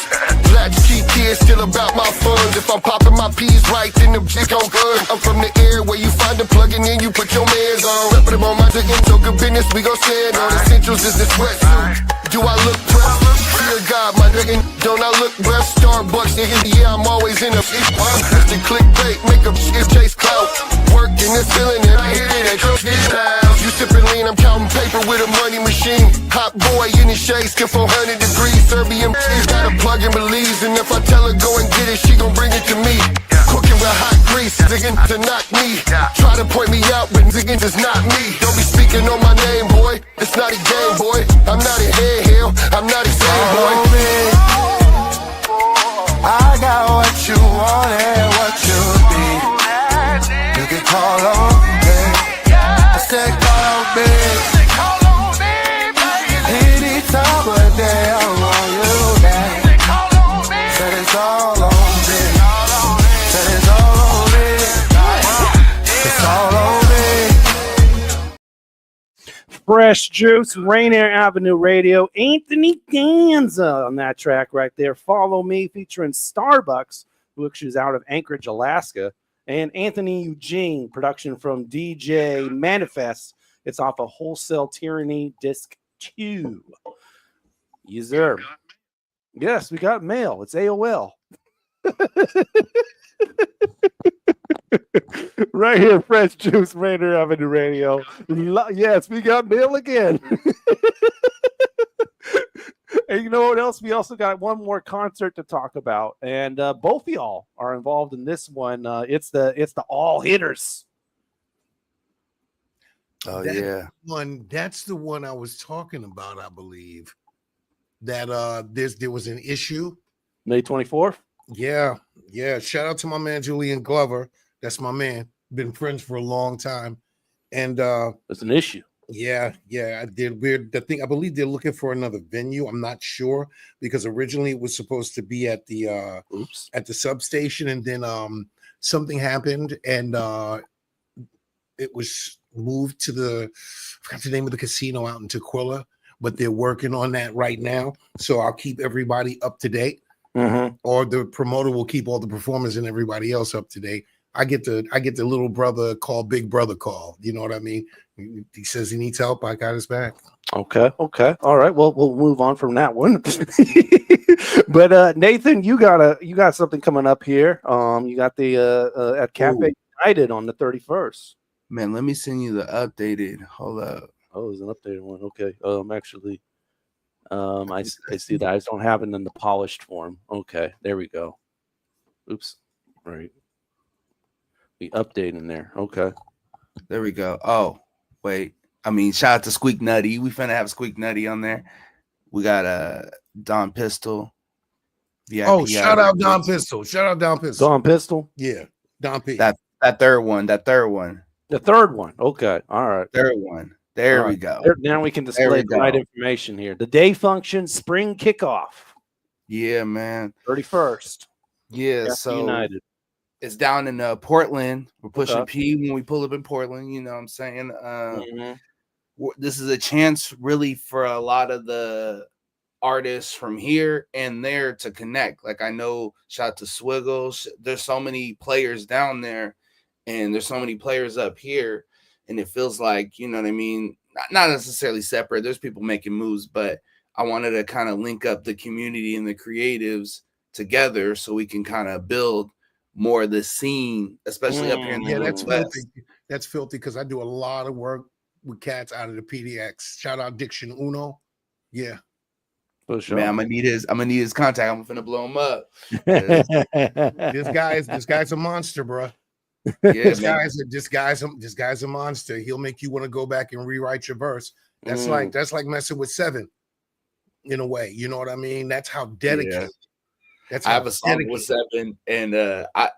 Latchkey kids, still about my funds. If I'm popping my P's right, then the shit gon' good. I'm from the air where you find the plugging in, you put your mans on. Reppin' them on my dick, so good business, we gon' stand on. Essentials is the sweatsuit. Do I look pressed? Fear God, my nigga, don't I look blessed? Starbucks, nigga, yeah, I'm always in a the clickbait, make up shit, chase clout. Work in the ceiling and I hit it at your loud. You sippin' lean, I'm counting paper with a money machine. Hot boy in the shade, skin 400 degrees. Serbian she's got a plug in Belize. And if I tell her go and get it, she gon' bring it to me. Cooking with hot grease, ziggin' to knock me. Try to point me out, but ziggin' is not me. Don't be speaking on my name, boy. It's not a game, boy. I'm not a head hill, I'm not a same boy. I got what you want and what you need. You can call on me. I said call on me. Any time of day I want you there. Said it's all on me. Said it's all on me. It's all on me. Fresh Juice, Rainier Avenue Radio, Anthony Danza on that track right there. Follow Me featuring Starbucks, which is out of Anchorage, Alaska, and Anthony Eugene, production from DJ Manifest. It's off of Wholesale Tyranny Disc 2. Yes, sir. Yes, we got mail. It's AOL. Right here, Fresh Juice, Rainier Avenue Radio. Yes, we got mail again. And you know what else? We also got one more concert to talk about, and both of y'all are involved in this one. It's the All Hitters. Oh yeah, that's the one I was talking about. I believe that there was an issue. May 24th. Yeah. Shout out to my man Julian Glover. That's my man. Been friends for a long time, and it's an issue. Yeah. I believe they're looking for another venue. I'm not sure because originally it was supposed to be at the substation, and then something happened, and it was moved to I forgot the name of the casino out in Tequila, but they're working on that right now. So I'll keep everybody up to date, or the promoter will keep all the performers and everybody else up to date. I get the little brother call, big brother call. You know what I mean? He says he needs help. I got his back. Okay. All right. Well, we'll move on from that one. But Nathan, you got something coming up here. You got the at Cafe United on the 31st. Man, let me send you the updated. Hold up. Oh, there's an updated one. Okay. Actually, I see that. I just don't have it in the polished form. Okay. There we go. Oops. All right. We update in there. Okay. There we go. Oh, wait. I mean, shout out to Squeak Nutty. We finna have Squeak Nutty on there. We got Don Pistol. VIP shout out Don Pistol. Shout out Don Pistol. Don Pistol? Yeah. Don P. That third one. The third one. Okay. All right. Third one. There we go. Now we can display the right information here. The day function, spring kickoff. Yeah, man. 31st. Yeah, Cafe so United. It's down in Portland. We're pushing P when we pull up in Portland. You know what I'm saying? This is a chance really for a lot of the artists from here and there to connect. Like I know, shout out to Swiggles. There's so many players down there, and there's so many players up here, and it feels like, you know what I mean, not necessarily separate. There's people making moves, but I wanted to kind of link up the community and the creatives together so we can kind of build more of the scene, especially up here in the that's Midwest. filthy. That's filthy because I do a lot of work with cats out of the PDX. Shout out Diction Uno. Yeah. Sure. Man, I'm gonna need his contact. I'm finna blow him up. This guy's a monster, bro. Yeah, this guy's a monster. He'll make you want to go back and rewrite your verse. That's like messing with Seven, in a way. You know what I mean? That's how dedicated. That's how I have a song with Seven, and I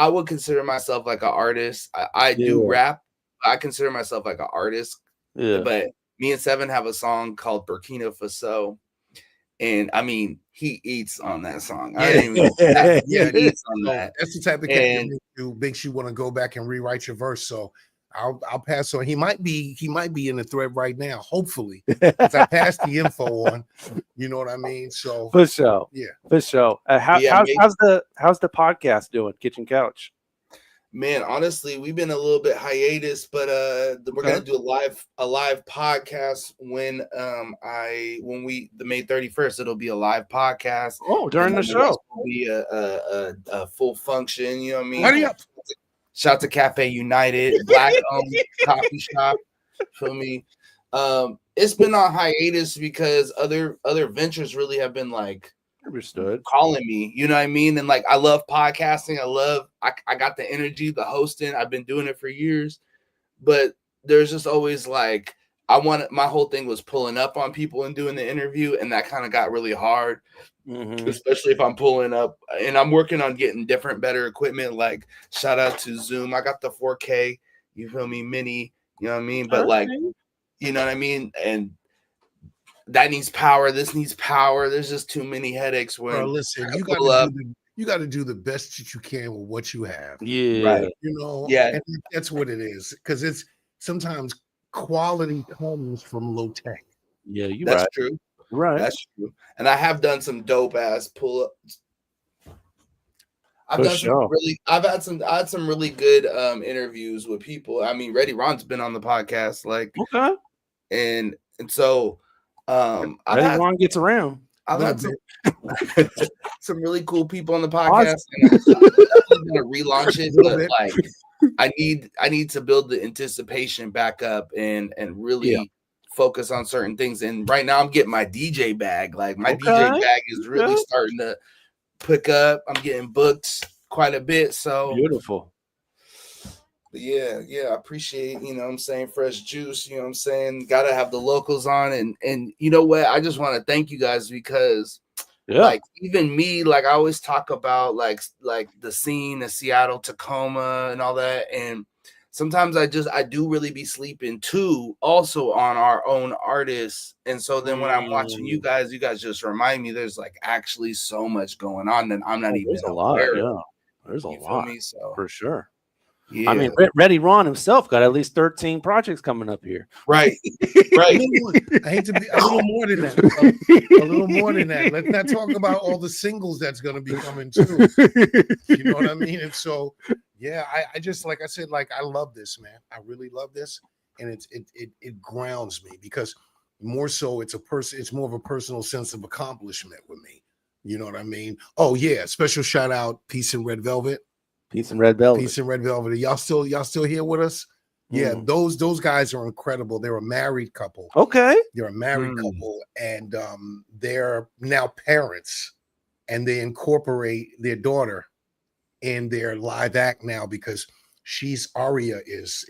would consider myself like an artist. I do rap. I consider myself like an artist. Yeah. But me and Seven have a song called Burkina Faso. And I mean, he eats on that song. He eats on that. That's the type of cat that makes you want to go back and rewrite your verse. So I'll pass on. He might be in the thread right now, hopefully. Because I passed the info on. You know what I mean? So for sure. Yeah. For sure. How's the podcast doing, Kitchen Couch? Man, honestly, we've been a little bit hiatus, but we're gonna do a live podcast when the May 31st, it'll be a live podcast. Oh, during the show. It'll be a full function, you know what I mean? Hurry up. Shout out to Cafe United, black owned coffee shop. Feel me? It's been on hiatus because other ventures really have been like calling me, you know what I mean? And like I love podcasting. I got the energy, the hosting. I've been doing it for years, but there's just always like my whole thing was pulling up on people and doing the interview, and that kind of got really hard. Especially if I'm pulling up, and I'm working on getting better equipment. Like shout out to Zoom. I got the 4K, you feel me, mini, you know what I mean? But like, you know what I mean? And that needs power. This needs power. There's just too many headaches. Listen, you got to do the best that you can with what you have. Yeah, right. You know, and that's what it is. Because it's sometimes quality comes from low tech. Yeah, that's true. Right, that's true. And I have done some dope ass pull ups. I've had some really good interviews with people. I mean, Reddy Ron's been on the podcast, like and so Reddy Ron gets around. I've had some really cool people on the podcast. And I'm gonna relaunch it, but like I need to build the anticipation back up and really focus on certain things. And right now I'm getting my DJ bag. Like my DJ bag is really starting to pick up. I'm getting booked quite a bit. So beautiful. But yeah, I appreciate, you know what I'm saying, fresh juice, you know what I'm saying? Gotta have the locals on. And you know what? I just want to thank you guys because like even me, like I always talk about like the scene, the Seattle, Tacoma and all that. And sometimes I do really be sleeping too, also on our own artists. And so then when I'm watching you guys just remind me there's like actually so much going on that I'm not even aware of. There's a lot for sure. Yeah. I mean, Reddy Ron himself got at least 13 projects coming up here. Right. I hate to be a little more than that. A little more than that. Let's not talk about all the singles that's going to be coming too. You know what I mean? And so, yeah, I just, like I said, like I love this, man. I really love this, and it grounds me because more so it's more of a personal sense of accomplishment with me. You know what I mean? Oh yeah, special shout out, Peace and Red Velvet. Peace and Red Velvet. Peace and Red Velvet. Y'all still here with us? Yeah, those guys are incredible. They're a married couple. Okay. They're a married couple, and they're now parents, and they incorporate their daughter in their live act now because Aria is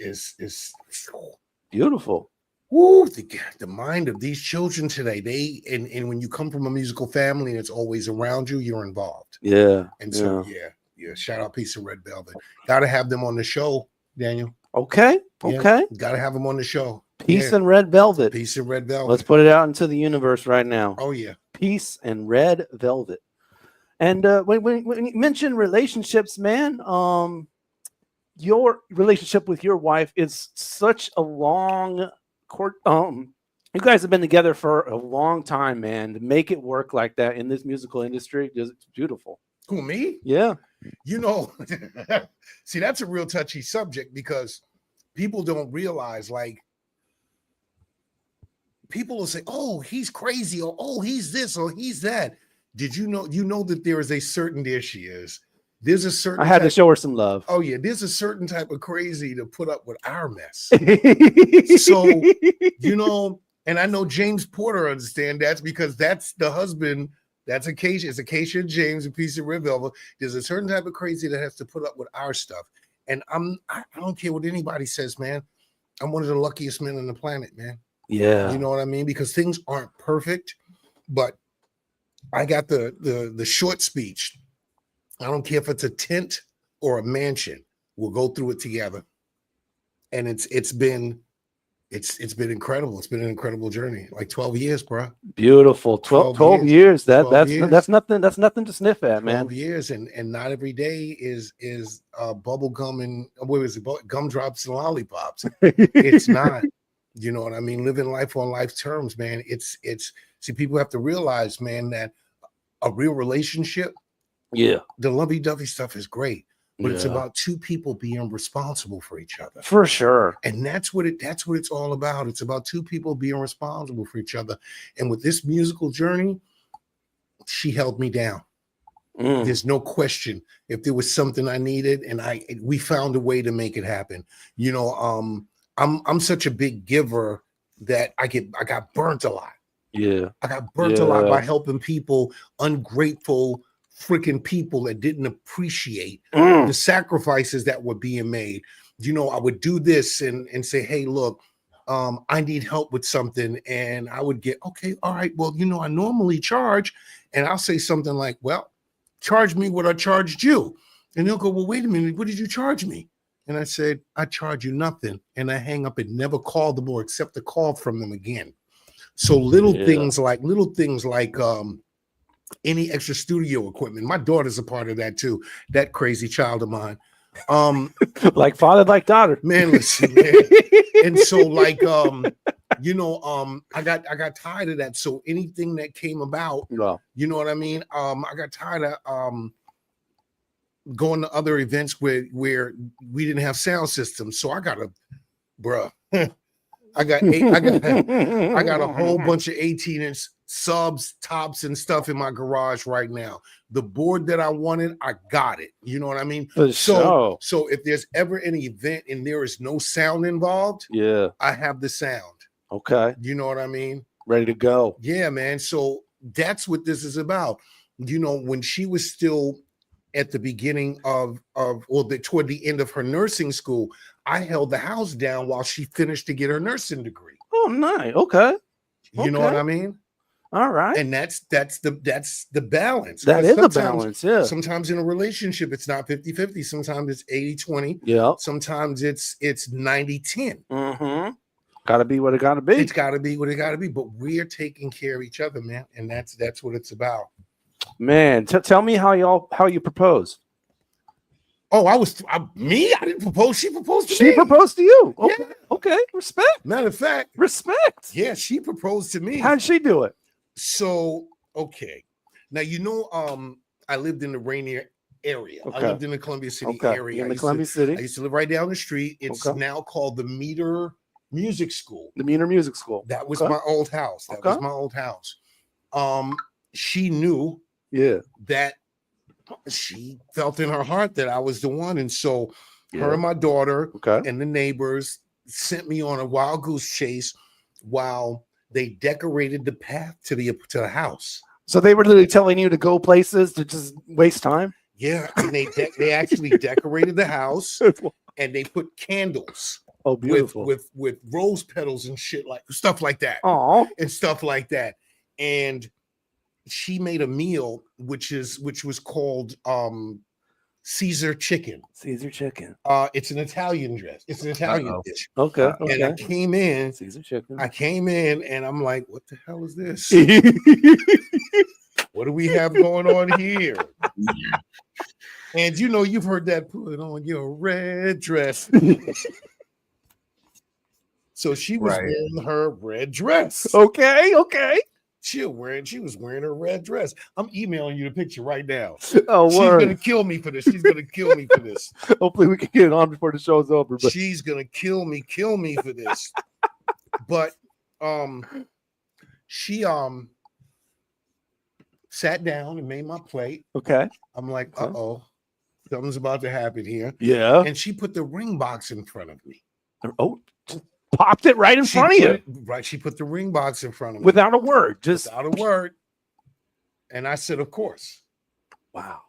beautiful. Woo, the mind of these children today. And when you come from a musical family and it's always around you, you're involved. Yeah. And so yeah, shout out Peace and Red Velvet. Got to have them on the show, Daniel. Okay. Got to have them on the show. Peace and Red Velvet. Peace and Red Velvet. Let's put it out into the universe right now. Oh yeah. Peace and Red Velvet. And when you mention relationships, man, your relationship with your wife is such a long You guys have been together for a long time, man. To make it work like that in this musical industry, it's beautiful. Who, me? Yeah. You know, see, that's a real touchy subject because people don't realize, like, people will say, oh, he's crazy, or oh, he's this, or he's that. Did you know that there is a certain, there she is. There's a certain I had to show her some love. Oh, yeah, there's a certain type of crazy to put up with our mess. So, you know, and I know James Porter understand that's because that's the husband. That's Acacia. It's Acacia and James, a piece of Red Velvet. There's a certain type of crazy that has to put up with our stuff. And I don't care what anybody says, man. I'm one of the luckiest men on the planet, man. Yeah. You know what I mean? Because things aren't perfect, but I got the short speech. I don't care if it's a tent or a mansion. We'll go through it together. And it's been incredible. It's been an incredible journey. Like 12 years, bro. Beautiful. 12 years. That's nothing to sniff at, man. 12 years, and not every day is bubble gum and what is it? Gumdrops and lollipops. It's not. You know what I mean? Living life on life terms, man. It's see, people have to realize, man, that a real relationship, the lovey-dovey stuff is great. But it's Yeah. about two people being responsible for each other. For sure. And that's what it's all about. It's about two people being responsible for each other. And with this musical journey, she held me down. There's no question. If there was something I needed, and we found a way to make it happen. You know, I'm such a big giver that I got burnt a lot. Yeah. I got burnt a lot by helping people, ungrateful freaking people that didn't appreciate the sacrifices that were being made. You know, I would do this and say, hey, look, I need help with something. And I would get, okay, all right, well, you know, I normally charge. And I'll say something like, well, charge me what I charged you. And they'll go, well, wait a minute, what did you charge me? And I said, I charge you nothing. And I hang up and never call them or accept a call from them again. So little things like any extra studio equipment. My daughter's a part of that too. That crazy child of mine. Like father, like daughter. Man, listen, man. And so, like, you know, I got tired of that. So anything that came about, you know what I mean? I got tired of going to other events where we didn't have sound systems. So I got I got a whole bunch of 18-inch subs, tops, and stuff in my garage right now. The board that I wanted, I got it. You know what I mean? So if there's ever an event and there is no sound involved, I have the sound. Okay. You know what I mean? Ready to go. Yeah, man. So that's what this is about. You know, when she was still at the beginning toward the end of her nursing school, I held the house down while she finished to get her nursing degree. Oh, nice. Okay. You know what I mean? All right. And that's the balance. That is a Sometimes- balance, yeah. Sometimes in a relationship, it's not 50-50. Sometimes it's 80-20. Yeah. Sometimes it's 90-10. Mm-hmm. Gotta be what it gotta be. It's gotta be what it gotta be. But we're taking care of each other, man. And that's what it's about. Man, tell me how you propose. Oh, I didn't propose. She proposed to me. She proposed to you. Okay. Yeah. Okay. Respect. Matter of fact. Respect. Yeah, she proposed to me. How'd she do it? So, okay. Now, you know, I lived in the Rainier area. Okay. I lived in the Columbia City area. In the Columbia City. I used to live right down the street. It's now called the Meter Music School. The Meter Music School. That was my old house. That was my old house. She knew that she felt in her heart that I was the one. And so her and my daughter and the neighbors sent me on a wild goose chase while they decorated the path to the house. So they were literally telling you to go places to just waste time? Yeah. And they actually decorated the house and they put candles. Oh, beautiful. With rose petals and shit, like stuff like that. Oh, and stuff like that. And she made a meal which was called Caesar chicken. Caesar chicken. It's an Italian dish. It's an Italian dish. Okay. And I came in. Caesar chicken. I came in and I'm like, what the hell is this? What do we have going on here? And you know, you've heard that, put on your red dress. So she was wearing her red dress. Okay. She was wearing her red dress. I'm emailing you the picture right now. Oh, she's word. gonna kill me for this. She's gonna kill me for this. Hopefully we can get it on before the show's over. But she's gonna kill me for this. But she sat down and made my plate. Okay. I'm like, uh-oh, something's about to happen here. Yeah. And she put the ring box in front of me. Oh, just popped it right in front of you. Right. She put the ring box in front of me. Without a word. Just without a word. And I said, of course. Wow.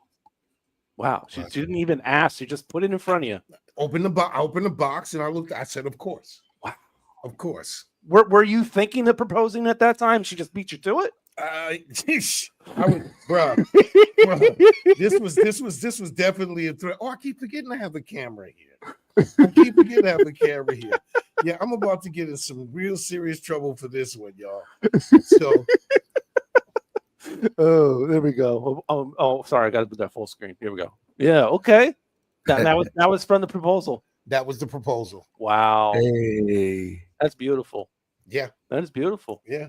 She didn't even ask. She just put it in front of you. I opened the box and I said, of course. Wow. Of course. Were you thinking of proposing at that time? She just beat you to it? I was, bro. This was definitely a threat. Oh, I keep forgetting I have the camera here. Yeah, I'm about to get in some real serious trouble for this one, y'all. So, oh, there we go. Oh, sorry, I got to put that full screen. Here we go. Yeah, okay. That was from the proposal. That was the proposal. Wow. Hey, that's beautiful. Yeah, that is beautiful. Yeah.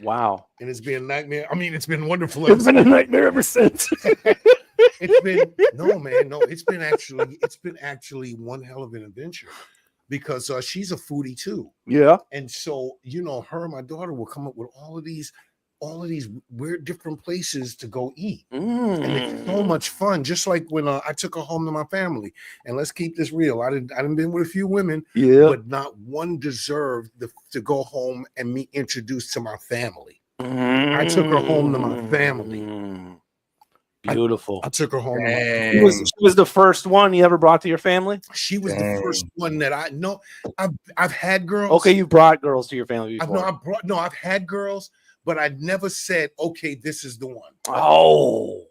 Wow. And it's been a nightmare. I mean, it's been wonderful. It's been a nightmare ever since. It's been actually one hell of an adventure because she's a foodie too. Yeah. And so, her and my daughter will come up with all of these weird different places to go eat. And it's so much fun. Just like when I took her home to my family. And let's keep this real. I didn't been with a few women, but not one deserved to go home and be introduced to my family. I took her home to my family. Beautiful. I took her home. She was the first one you ever brought to your family? She was the first one that I know. I've had girls. Okay, you brought girls to your family before. I've had girls, but I never said, okay, this is the one. Oh.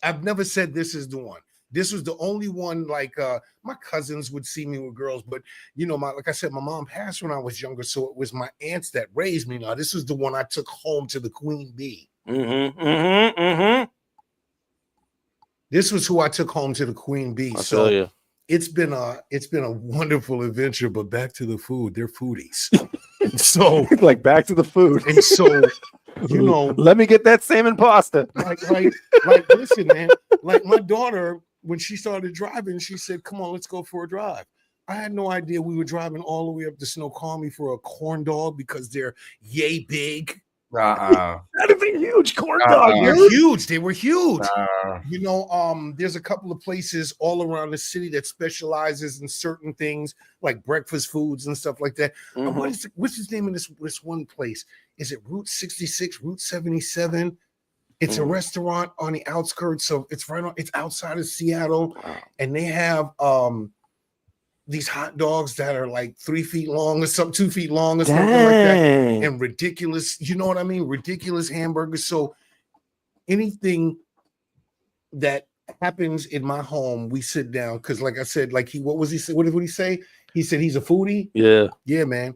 I've never said this is the one. This was the only one. Like my cousins would see me with girls, but like I said, my mom passed when I was younger, so it was my aunts that raised me. Now this was the one I took home to the Queen Bee. This was who I took home to the Queen Bee. Tell you. It's been a wonderful adventure. But back to the food, they're foodies. So like back to the food. And so let me get that salmon pasta. Like listen, man. Like my daughter, when she started driving, she said, "Come on, let's go for a drive." I had no idea we were driving all the way up to Snoqualmie for a corn dog because they're yay big. That'd be huge corn dog. They're huge. They were huge. There's a couple of places all around the city that specializes in certain things like breakfast foods and stuff like that. What's his name in this one place? Is it Route 66, Route 77? It's a restaurant on the outskirts of it's outside of Seattle, and they have these hot dogs that are like 3 feet long or 2 feet long or something like that, and ridiculous, you know what I mean? Ridiculous hamburgers. So anything that happens in my home, we sit down because, like I said, like what was he say? What did he say? He said he's a foodie. Yeah, man.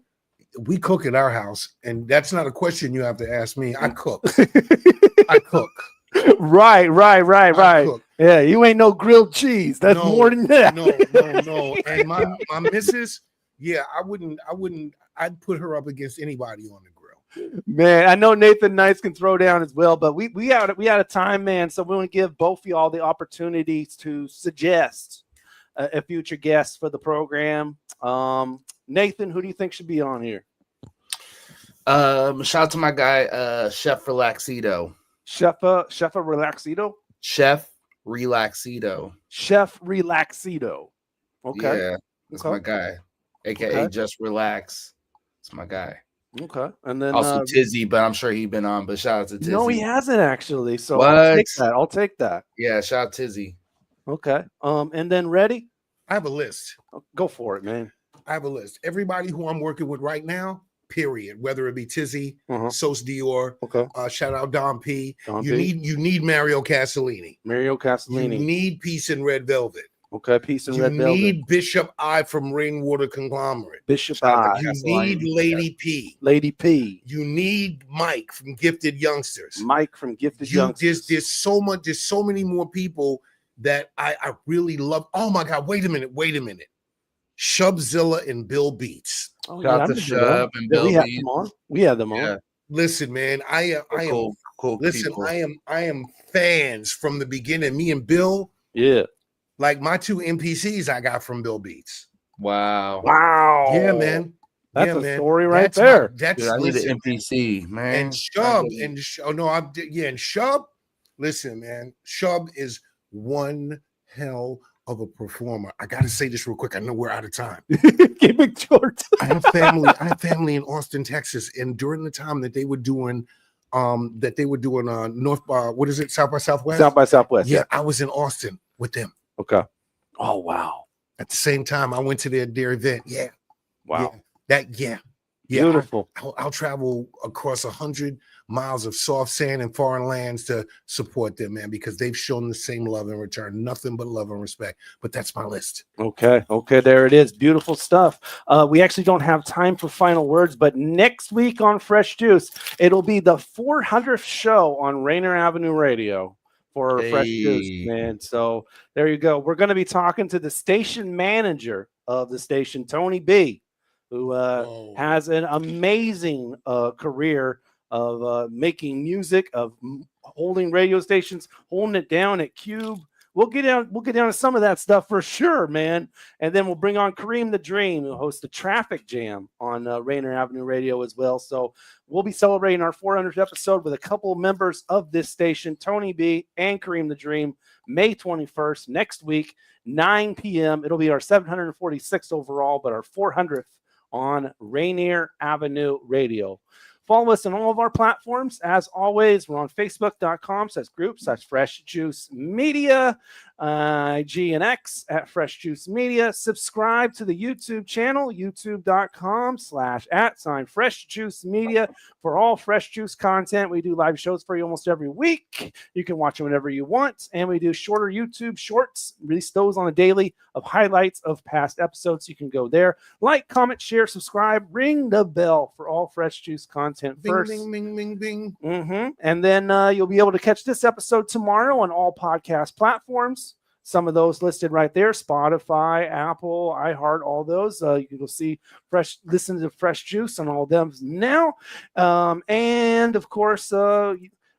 We cook at our house, and that's not a question you have to ask me. I cook. I cook. Right. Yeah, you ain't no grilled cheese. That's more than that. No. And my missus, yeah, I'd put her up against anybody on the grill. Man, I know Nathan Nice can throw down as well, but we out of time, man. So we want to give both of y'all the opportunities to suggest a future guest for the program. Nathan, who do you think should be on here? Shout out to my guy, Chef Relaxido. Chef Relaxido? Chef Relaxido. Chef Relaxido. Okay. Yeah, that's my guy. AKA Just Relax. It's my guy. Okay. And then also Tizzy, but I'm sure he's been on, but shout out to Tizzy. No, he hasn't actually. So what? I'll take that. Yeah, shout out Tizzy. Okay. And then Ready? I have a list. Go for it, man. I have a list. Everybody who I'm working with right now, period. Whether it be Tizzy, Sos Dior, shout out Dom P. You need Mario Castellini. You need Peace in Red Velvet. Okay, Peace in Red Velvet. You need Bishop I from Rainwater Conglomerate. Bishop I. You need Lady P. Lady P. You need Mike from Gifted Youngsters. Mike from Gifted Youngsters. There's so many more people that I really love. Oh my God! Wait a minute. Shubzilla and Bill Beats. Oh, Shout yeah, out I to remember them. Shub and Yeah, Bill we had Beats. them on. We had them on. Yeah. Listen, man, I am Cool listen, people. I am fans from the beginning. Me and Bill, yeah, like my two NPCs I got from Bill Beats. Wow. Yeah, man. That's yeah, a man. story right That's there. That's Dude, I need listen, an NPC, man. and Shub and and Shub. Listen, man, Shub is one hell of a performer. I gotta say this real quick. I know we're out of time. Keep it short. I have family in Austin, Texas, and during the time that they were doing North what is it, South by Southwest? South by Southwest. Yeah, I was in Austin with them. Okay. Oh wow. At the same time, I went to their event. Yeah. Wow. Yeah. Beautiful. I'll travel across 100 miles of soft sand and foreign lands to support them, man, because they've shown the same love in return. Nothing but love and respect. But that's my list. Okay, there it is. Beautiful stuff. We actually don't have time for final words, but next week on Fresh Juice, it'll be the 400th show on Rainier Avenue Radio for Fresh Juice, man. So there you go. We're going to be talking to the station manager of the station, Tony B, who has an amazing career of making music, of holding radio stations, holding it down at Cube. We'll get down to some of that stuff for sure, man. And then we'll bring on Kareem the Dream, who hosts the Traffic Jam on Rainier Avenue Radio as well. So we'll be celebrating our 400th episode with a couple of members of this station, Tony B and Kareem the Dream, May 21st, next week, 9 p.m. It'll be our 746th overall, but our 400th on Rainier Avenue Radio. Follow us on all of our platforms. As always, we're on Facebook.com/group/Fresh Juice Media, IG and X at Fresh Juice Media. Subscribe to the YouTube channel, youtube.com/@Fresh Juice Media for all Fresh Juice content. We do live shows for you almost every week. You can watch them whenever you want. And we do shorter YouTube shorts, release those on a daily of highlights of past episodes. You can go there. Like, comment, share, subscribe, ring the bell for all Fresh Juice content first. Bing, bing, bing, bing. And then you'll be able to catch this episode tomorrow on all podcast platforms. Some of those listed right there: Spotify, Apple, iHeart, all those. You can go see listen to Fresh Juice on all of them now. And of course,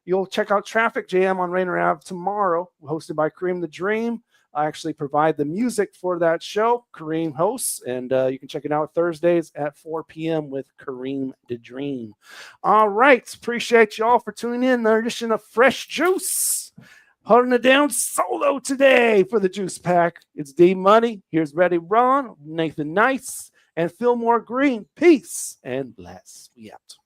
you'll check out Traffic Jam on Rainier Ave tomorrow, hosted by Kareem the Dream. I actually provide the music for that show. Kareem hosts, and you can check it out Thursdays at 4 p.m. with Kareem the Dream. All right. Appreciate y'all for tuning in. Another edition of Fresh Juice. Holding it down solo today for the Juice Pack. It's D Money. Here's Ready Ron, Nathan Nice, and Philmore Greene. Peace and bless. We out.